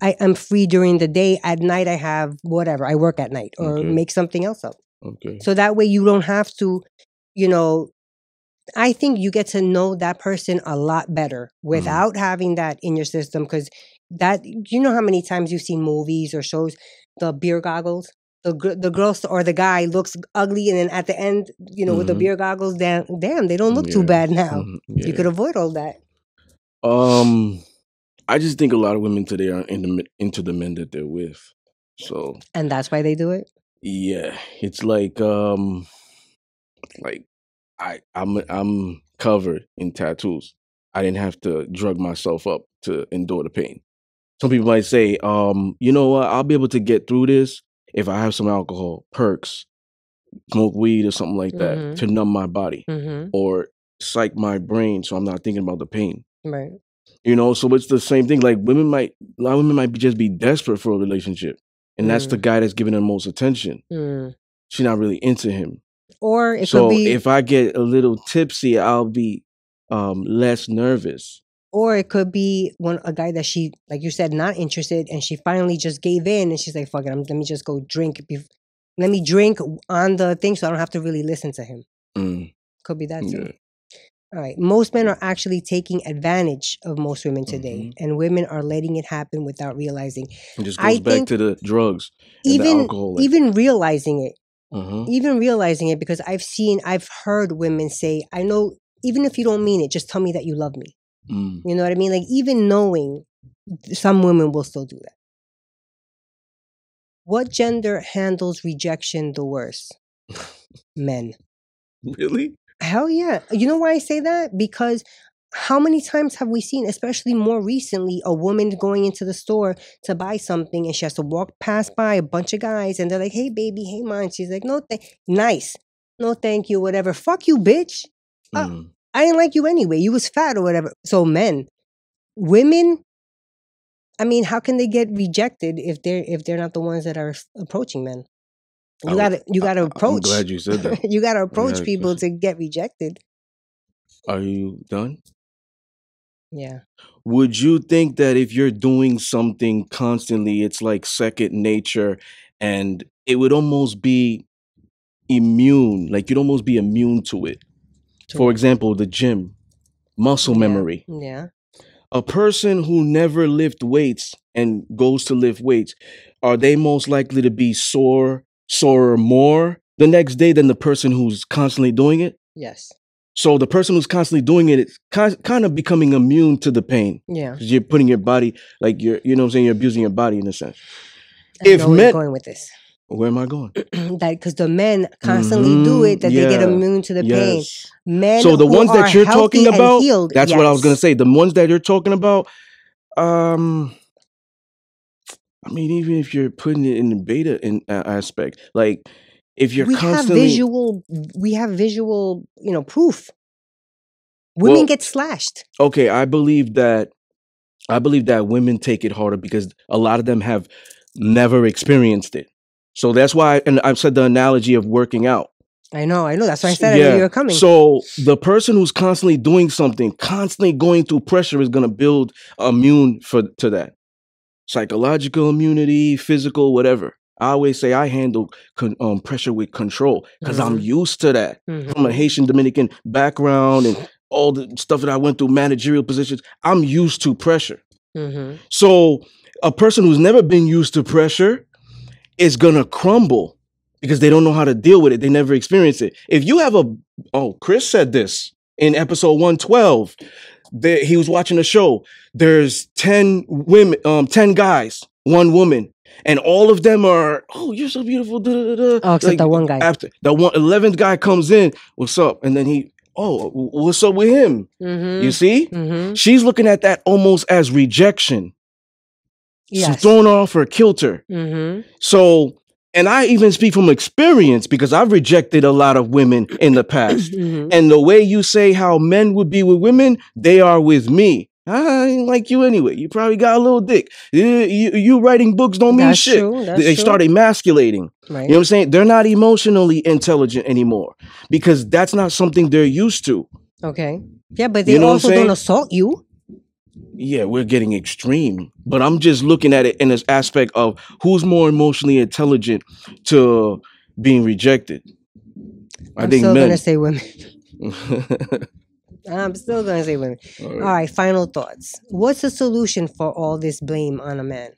I'm free during the day. At night, I have whatever. I work at night, or make something else up. Okay. So that way you don't have to, I think you get to know that person a lot better without having that in your system. Because you know how many times you've seen movies or shows, the beer goggles? The girl or the guy looks ugly, and then at the end, with the beer goggles, damn, they don't look too bad now. You could avoid all that. I just think a lot of women today are into the men that they're with. So, and that's why they do it. Yeah, it's like I'm covered in tattoos. I didn't have to drug myself up to endure the pain. Some people might say, you know what, I'll be able to get through this if I have some alcohol, perks, smoke weed or something like that to numb my body or psych my brain so I'm not thinking about the pain. Right. So it's the same thing. Like a lot of women might just be desperate for a relationship, and that's the guy that's giving her most attention. She's not really into him. Or it could be, if I get a little tipsy, I'll be less nervous. Or it could be a guy that she, like you said, not interested, and she finally just gave in, and she's like, fuck it, let me just go drink. Let me drink on the thing so I don't have to really listen to him. Could be that too. Yeah. All right. Most men are actually taking advantage of most women today, and women are letting it happen without realizing. It just goes back to the drugs and the alcohol. Even realizing it. Even realizing it, because I've heard women say, I know, even if you don't mean it, just tell me that you love me. You know what I mean? Like, even knowing, some women will still do that. What gender handles rejection the worst? Men. Really? Hell yeah. You know why I say that? Because how many times have we seen, especially more recently, a woman going into the store to buy something, and she has to walk past by a bunch of guys, and they're like, hey, baby, hey, mine. She's like, no, nice. No, thank you, whatever. Fuck you, bitch. I didn't like you anyway. You was fat or whatever. So men, women, I mean, how can they get rejected if they're not the ones that are approaching men? You gotta approach. I'm glad you said that. You gotta approach people to get rejected. Are you done? Yeah. Would you think that if you're doing something constantly, it's like second nature, and it would almost be immune, like you'd almost be immune to it? For example, the gym, muscle memory. Yeah. A person who never lift weights and goes to lift weights, are they most likely to be sorer more the next day than the person who's constantly doing it? Yes. So the person who's constantly doing it, it's kind of becoming immune to the pain. Yeah. Because you're putting your body, like you're abusing your body in a sense. I know where you're going with this. Where am I going? That because the men constantly do it, that they get immune to the pain. Men, so the ones that you're talking about, healed, that's what I was gonna say. The ones that you're talking about, I mean, even if you're putting it in the beta aspect, like if you're we constantly have visual, proof. Women get slashed. Okay, I believe that women take it harder because a lot of them have never experienced it. So that's why, and I've said the analogy of working out. I know. That's why I said I knew you were coming. So the person who's constantly doing something, constantly going through pressure is going to build immune to that. Psychological immunity, physical, whatever. I always say I handle pressure with control because I'm used to that from a Haitian Dominican background and all the stuff that I went through, managerial positions. I'm used to pressure. So a person who's never been used to pressure is going to crumble because they don't know how to deal with it. They never experience it. If you have Chris said this in episode 112, he was watching a show. There's 10 women, 10 guys, 1 woman. And all of them are, oh, you're so beautiful. Da, da, da. Oh, except that one guy. After the 11th guy comes in, what's up? And then what's up with him? You see? She's looking at that almost as rejection. Yes. She's thrown off her kilter. So, and I even speak from experience because I've rejected a lot of women in the past. And the way you say how men would be with women, they are with me. I ain't like you anyway. You probably got a little dick. You writing books don't mean shit. They start emasculating. Right. You know what I'm saying? They're not emotionally intelligent anymore because that's not something they're used to. Okay. Yeah, but they also don't assault you. Yeah, we're getting extreme. But I'm just looking at it in this aspect of who's more emotionally intelligent to being rejected. I'm still going to say women. I'm still going to say women. All right, final thoughts. What's the solution for all this blame on a man?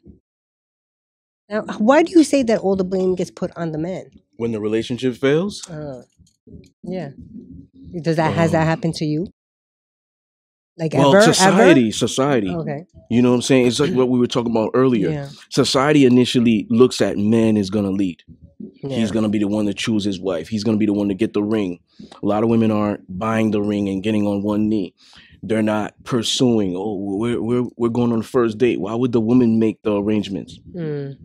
Now, why do you say that all the blame gets put on the man? When the relationship fails? Yeah. Has that happened to you? Like society. Okay. You know what I'm saying? It's like what we were talking about earlier. Yeah. Society initially looks at man is going to lead. Yeah. He's going to be the one to choose his wife. He's going to be the one to get the ring. A lot of women aren't buying the ring and getting on one knee. They're not pursuing, we're going on the first date. Why would the woman make the arrangements? Okay.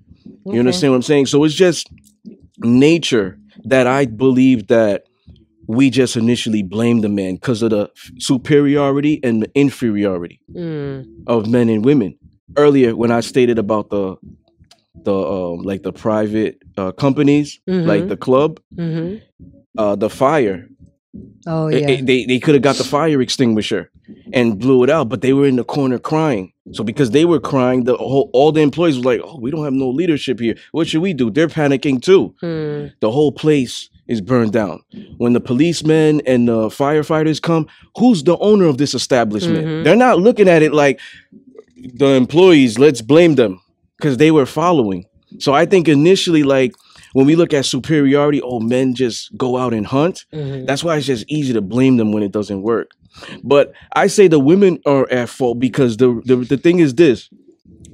You understand what I'm saying? So it's just nature that I believe that we just initially blame the man because of the superiority and the inferiority of men and women. Earlier, when I stated about the private companies, like the club, the fire. Oh yeah. They could have got the fire extinguisher and blew it out, but they were in the corner crying. So because they were crying, all the employees were like, "Oh, we don't have no leadership here. What should we do?" They're panicking too. The whole place is burned down. When the policemen and the firefighters come, who's the owner of this establishment? They're not looking at it like the employees, let's blame them, because they were following. So I think initially, like, when we look at superiority, men just go out and hunt. That's why it's just easy to blame them when it doesn't work. But I say the women are at fault because the thing is this.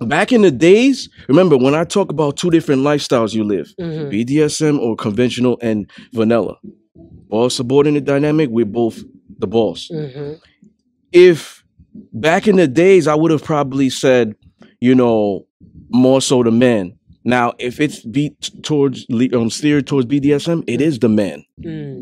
Back in the days, remember when I talk about 2 different lifestyles you live, BDSM or conventional and vanilla. Boss subordinate dynamic, we're both the boss. If back in the days, I would have probably said, more so the man. Now, if it's steered towards BDSM, it is the man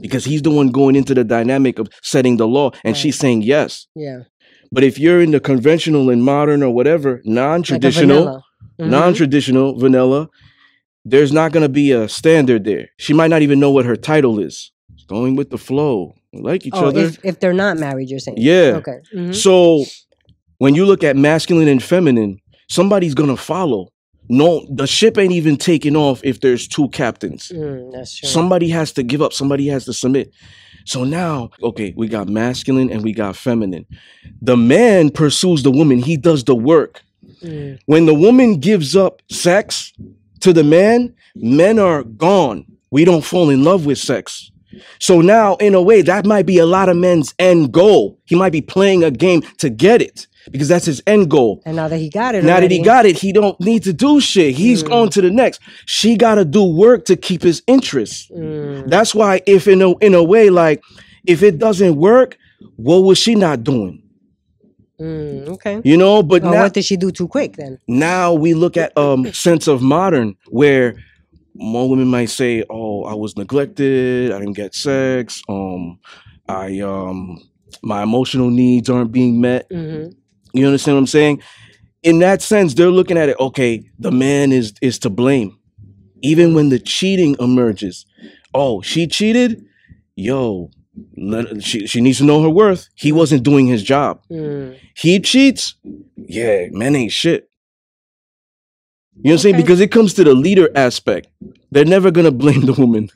because he's the one going into the dynamic of setting the law, and she's saying yes. Yeah. But if you're in the conventional and modern or whatever, non-traditional, vanilla, there's not going to be a standard there. She might not even know what her title is. It's going with the flow. We like each other. If they're not married, you're saying? Yeah. Okay. So when you look at masculine and feminine, somebody's going to follow. No, the ship ain't even taking off if there's 2 captains. That's true. Somebody has to give up. Somebody has to submit. So now, we got masculine and we got feminine. The man pursues the woman. He does the work. When the woman gives up sex to the man, men are gone. We don't fall in love with sex. So now, in a way, that might be a lot of men's end goal. He might be playing a game to get it because that's his end goal. And now that he got it, he don't need to do shit. He's on to the next. She got to do work to keep his interest. That's why if in a way, like, if it doesn't work, what was she not doing? Okay. You know, but Well, now what did she do too quick then? now we look at sense of modern, where more women might say, "Oh, I was neglected. I didn't get sex. I my emotional needs aren't being met." Mm-hmm. You understand what I'm saying? In that sense, they're looking at it. Okay, the man is to blame, even when the cheating emerges. Oh, she cheated. Yo, she needs to know her worth. He wasn't doing his job. He cheats. Yeah, men ain't shit. You know what I'm saying? Okay. Because it comes to the leader aspect. They're never gonna blame the woman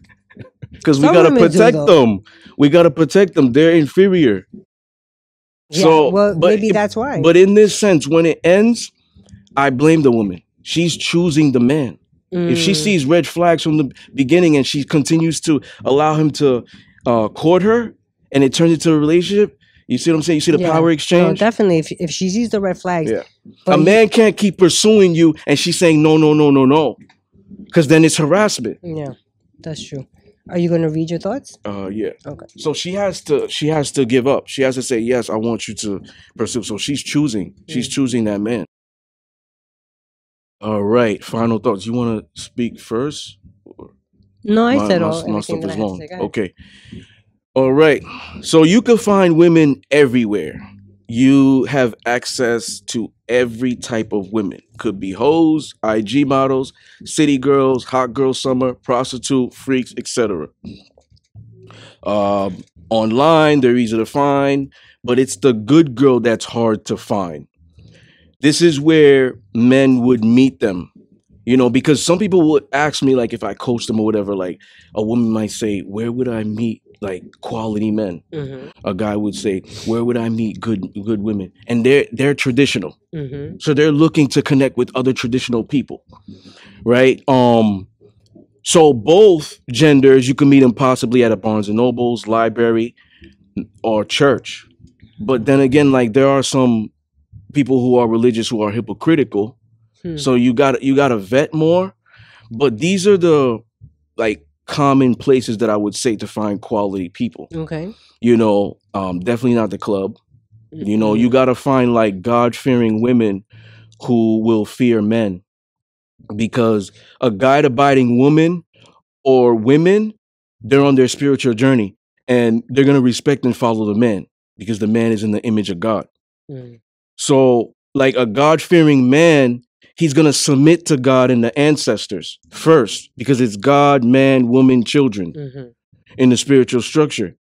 because we Some gotta women do, protect though. them. We gotta protect them. They're inferior. Yeah. So, Well, but maybe that's why. but in this sense, when it ends, I blame the woman. She's choosing the man. If she sees red flags from the beginning and she continues to allow him to court her, and it turns into a relationship, you see what I'm saying? You see the Yeah. power No, exchange? definitely. If she sees the red flags, Yeah. but A man can't keep pursuing you and she's saying no, no, no, no, no. Because then it's harassment. yeah, that's true. Are you going to read your thoughts? Yeah. Okay. So she has to give up. She has to say, yes, I want you to pursue. So she's choosing that man. All right. Final thoughts. You want to speak first? No, I My, said my, all my everything stuff that I is had to long. say. Go ahead. Okay. All right. So you can find women everywhere. You have access to every type of women. Could be hoes, IG models, city girls, hot girl summer, prostitute, freaks, etc. Online, they're easy to find, but it's the good girl that's hard to find. This is where men would meet them. You know, because some people would ask me, like, if I coach them or whatever, like a woman might say, where would I meet like quality men? A guy would say, where would I meet good women? And they're traditional. So they're looking to connect with other traditional people, right? So both genders, you can meet them possibly at a Barnes and Nobles, library, or church. But then again, like there are some people who are religious who are hypocritical. So you gotta vet more. But these are the like common places that I would say to find quality people. Okay. You know, definitely not the club. You know, you gotta find like God-fearing women who will fear men, because a guide-abiding woman or women, they're on their spiritual journey and they're gonna respect and follow the man because the man is in the image of God. So, like a God-fearing man, he's gonna submit to God and the ancestors first because it's God, man, woman, children in the spiritual structure.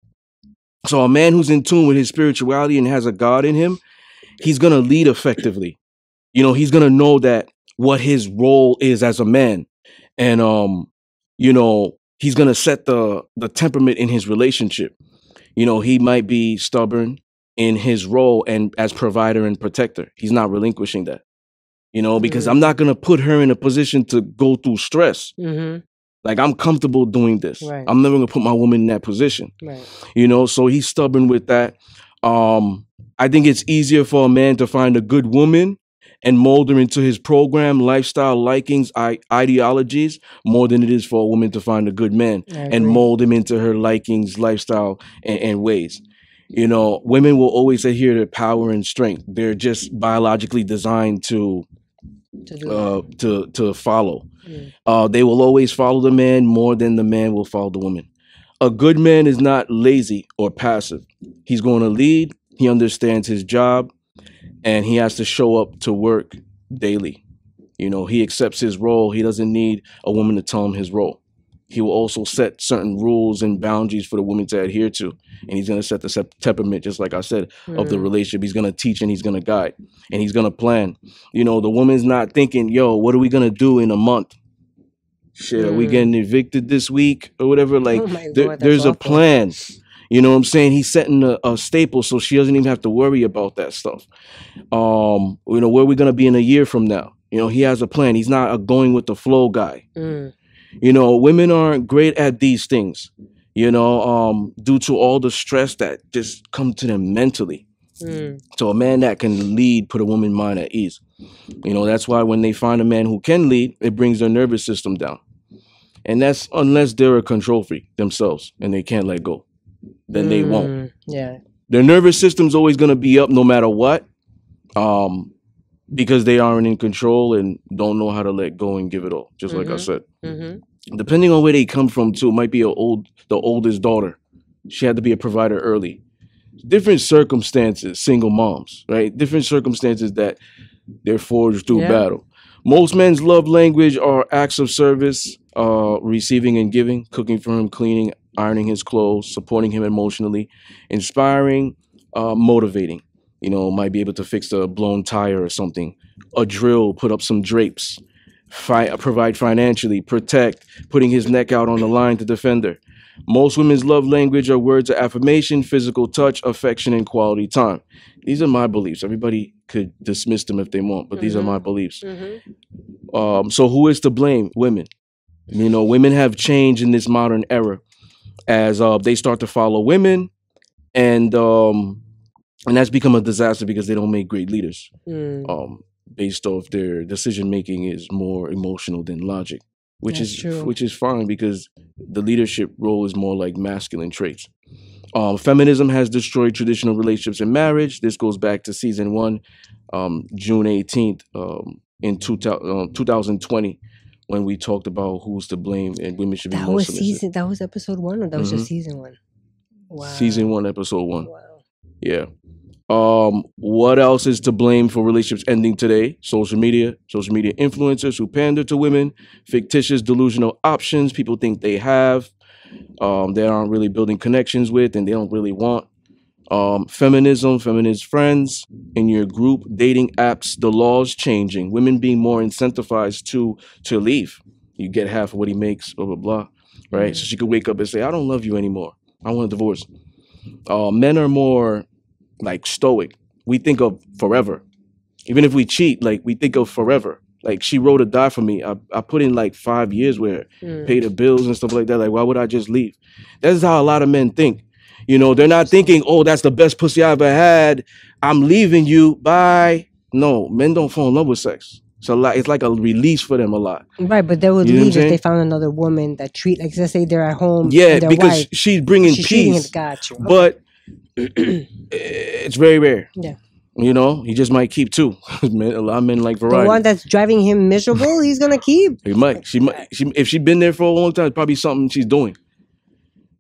So a man who's in tune with his spirituality and has a God in him, he's gonna lead effectively. You know, he's gonna know that what his role is as a man, and you know, he's gonna set the temperament in his relationship. You know, he might be stubborn in his role and as provider and protector. He's not relinquishing that. You know, because I'm not gonna put her in a position to go through stress. Like I'm comfortable doing this. Right. I'm never gonna put my woman in that position. Right. You know, so he's stubborn with that. I think it's easier for a man to find a good woman and mold her into his program, lifestyle, likings, ideologies, more than it is for a woman to find a good man and mold him into her likings, lifestyle, and ways. You know, women will always adhere to power and strength. They're just biologically designed to follow. They will always follow the man more than the man will follow the woman. A good man is not lazy or passive. He's going to lead. He understands his job, and he has to show up to work daily. You know, he accepts his role. He doesn't need a woman to tell him his role. He will also set certain rules and boundaries for the woman to adhere to. And he's going to set the temperament, just like I said, of the relationship. He's going to teach and he's going to guide and he's going to plan. You know, the woman's not thinking, yo, what are we going to do in a month? Shit, are we getting evicted this week or whatever? Like, there's a plan. You know what I'm saying? He's setting a staple so she doesn't even have to worry about that stuff. You know, where are we going to be in a year from now? You know, he has a plan. He's not a going with the flow guy. You know, women aren't great at these things, you know, due to all the stress that just come to them mentally. So a man that can lead put a woman's mind at ease. You know, that's why when they find a man who can lead, it brings their nervous system down. And that's unless they're a control freak themselves and they can't let go. Then they won't. Yeah. Their nervous system's always going to be up no matter what. because they aren't in control and don't know how to let go and give it all. Just like I said, depending on where they come from too, it might be the oldest daughter. She had to be a provider early. Different circumstances, single moms, right? Different circumstances that they're forged through battle. Most men's love language are acts of service, receiving and giving, cooking for him, cleaning, ironing his clothes, supporting him emotionally, inspiring, motivating. You know, might be able to fix a blown tire or something, a drill, put up some drapes, provide financially, protect, putting his neck out on the line to defend her. Most women's love language are words of affirmation, physical touch, affection, and quality time. These are my beliefs. Everybody could dismiss them if they want, but these are my beliefs. So who is to blame? Women. You know, women have changed in this modern era as they start to follow women, and that's become a disaster because they don't make great leaders. Based off their decision making is more emotional than logic, which is fine because the leadership role is more like masculine traits. Feminism has destroyed traditional relationships and marriage. This goes back to season 1, June 18th, in 2020, when we talked about who's to blame and women should be more submissive. That was episode 1, or that was just season 1? Wow. Season 1, episode 1. Wow. Yeah. What else is to blame for relationships ending today? Social media influencers who pander to women, fictitious delusional options people think they have, they aren't really building connections with, and they don't really want. Feminism, feminist friends in your group, dating apps, the laws changing, women being more incentivized to leave. You get half of what he makes, blah, blah, blah, right? So she could wake up and say, I don't love you anymore. I want a divorce. Men are more like stoic. We think of forever. Even if we cheat, like we think of forever. Like she rode or die for me. I put in like 5 years where pay the bills and stuff like that. Like, why would I just leave? That's how a lot of men think. You know, they're not thinking, oh, that's the best pussy I ever had. I'm leaving you. Bye. No, men don't fall in love with sex. So it's like a release for them a lot. Right, but they would leave if they found another woman that like, let's say they're at home. Yeah, because she's bringing peace. Got you. Okay. But it's very rare. Yeah. You know, he just might keep 2. A lot of men like variety. The one that's driving him miserable, he's gonna keep. He might. If she's been there for a long time, it's probably something she's doing.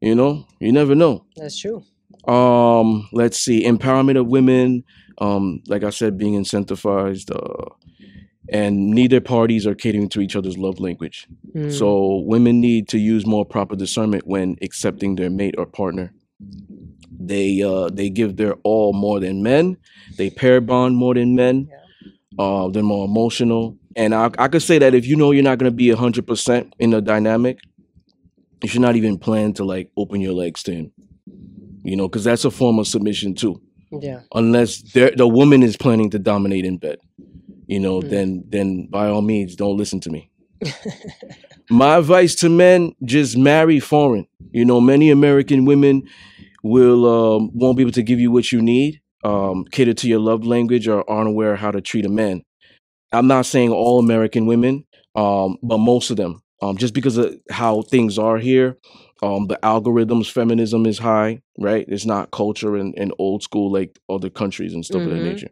You know, you never know. That's true. Let's see, empowerment of women. Like I said, being incentivized. And neither parties are catering to each other's love language. So women need to use more proper discernment when accepting their mate or partner. They give their all more than men. They pair bond more than men. They're more emotional. And I could say that if you know you're not going to be 100% in the dynamic, you should not even plan to like open your legs to him. You know, because that's a form of submission too. Yeah. Unless the woman is planning to dominate in bed, you know, then by all means, don't listen to me. My advice to men: just marry foreign. You know, many American women won't be able to give you what you need, cater to your love language, or aren't aware how to treat a man. I'm not saying all American women, but most of them, just because of how things are here. The algorithms, feminism is high, right? It's not culture and old school like other countries and stuff of that nature.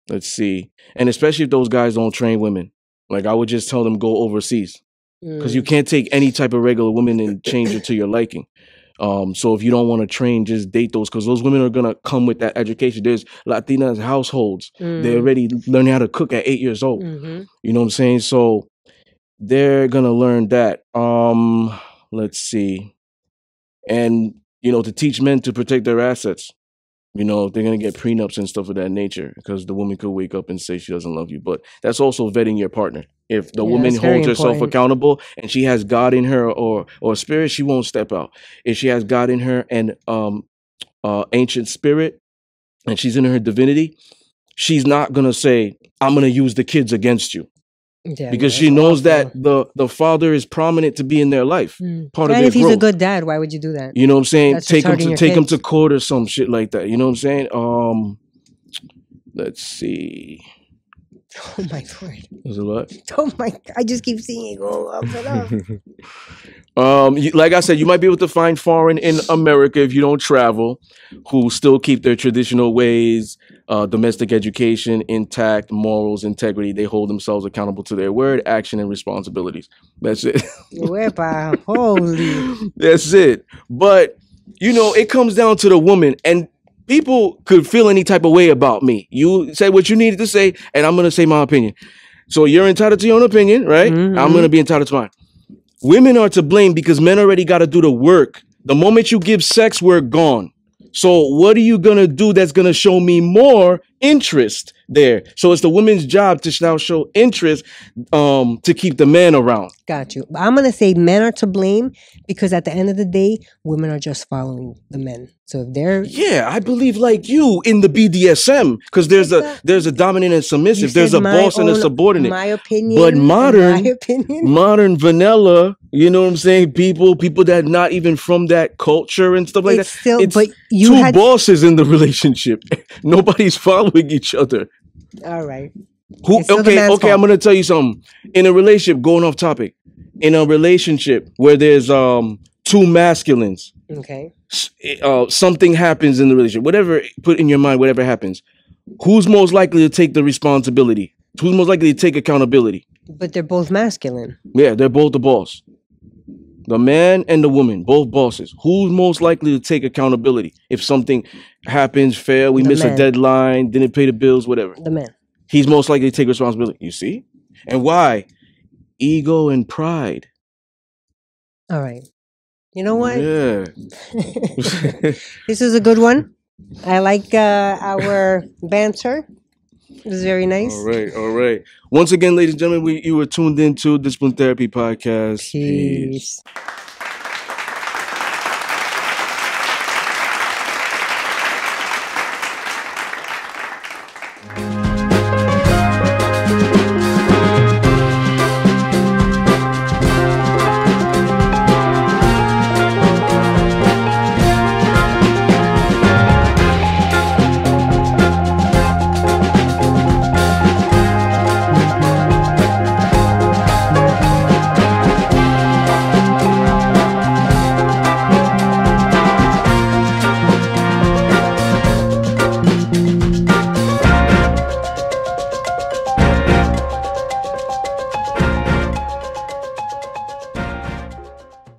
Let's see. And especially if those guys don't train women. Like, I would just tell them go overseas. Because you can't take any type of regular woman and change it to your liking. So if you don't want to train, just date those, because those women are going to come with that education. There's Latinas households. They're already learning how to cook at 8 years old. You know what I'm saying? So they're going to learn that. Let's see. And, you know, to teach men to protect their assets. You know, they're going to get prenups and stuff of that nature, because the woman could wake up and say she doesn't love you. But that's also vetting your partner. If the woman holds herself accountable and she has God in her or spirit, she won't step out. If she has God in her and ancient spirit, and she's in her divinity, she's not going to say, I'm going to use the kids against you. Yeah, because she knows that the father is prominent to be in their life. Part of their if he's growth. a good dad, why would you do that? You know what I'm saying? That's take him to court or some shit like that. You know what I'm saying? Let's see. Oh my Lord. There's a lot. Oh my, I just keep seeing it go up and up. Like I said, you might be able to find foreign in America if you don't travel, who still keep their traditional ways, domestic education, intact, morals, integrity. They hold themselves accountable to their word, action, and responsibilities. That's it. Wepa, holy. That's it. But, it comes down to the woman, and people could feel any type of way about me. You say what you needed to say, and I'm going to say my opinion. So you're entitled to your own opinion, right? Mm-hmm. I'm going to be entitled to mine. Women are to blame because men already got to do the work. The moment you give sex, we're gone. So what are you going to do that's going to show me more interest there? So it's the woman's job to now show interest to keep the man around. Got you. I'm going to say men are to blame because at the end of the day, women are just following the men. So if they're... Yeah, I believe like you in the BDSM because there's a dominant and submissive. There's a boss and a subordinate. My opinion. But modern vanilla, you know what I'm saying? People that not even from that culture and stuff like that. Still, it's but two bosses in the relationship. Nobody's following each other. All right. Okay, I'm gonna tell you something. In a relationship, going off topic, in a relationship where there's two masculines, okay, something happens in the relationship. Whatever, put in your mind, whatever happens, who's most likely to take the responsibility? Who's most likely to take accountability? But they're both masculine. Yeah, they're both the boss. The man and the woman, both bosses. Who's most likely to take accountability if something happens, fail, we miss a deadline, didn't pay the bills, whatever? The man. He's most likely to take responsibility. You see? And why? Ego and pride. All right. You know what? Yeah. This is a good one. I like our banter. It was very nice. All right. Once again, ladies and gentlemen, you were tuned into Discipline Therapy Podcast. Peace.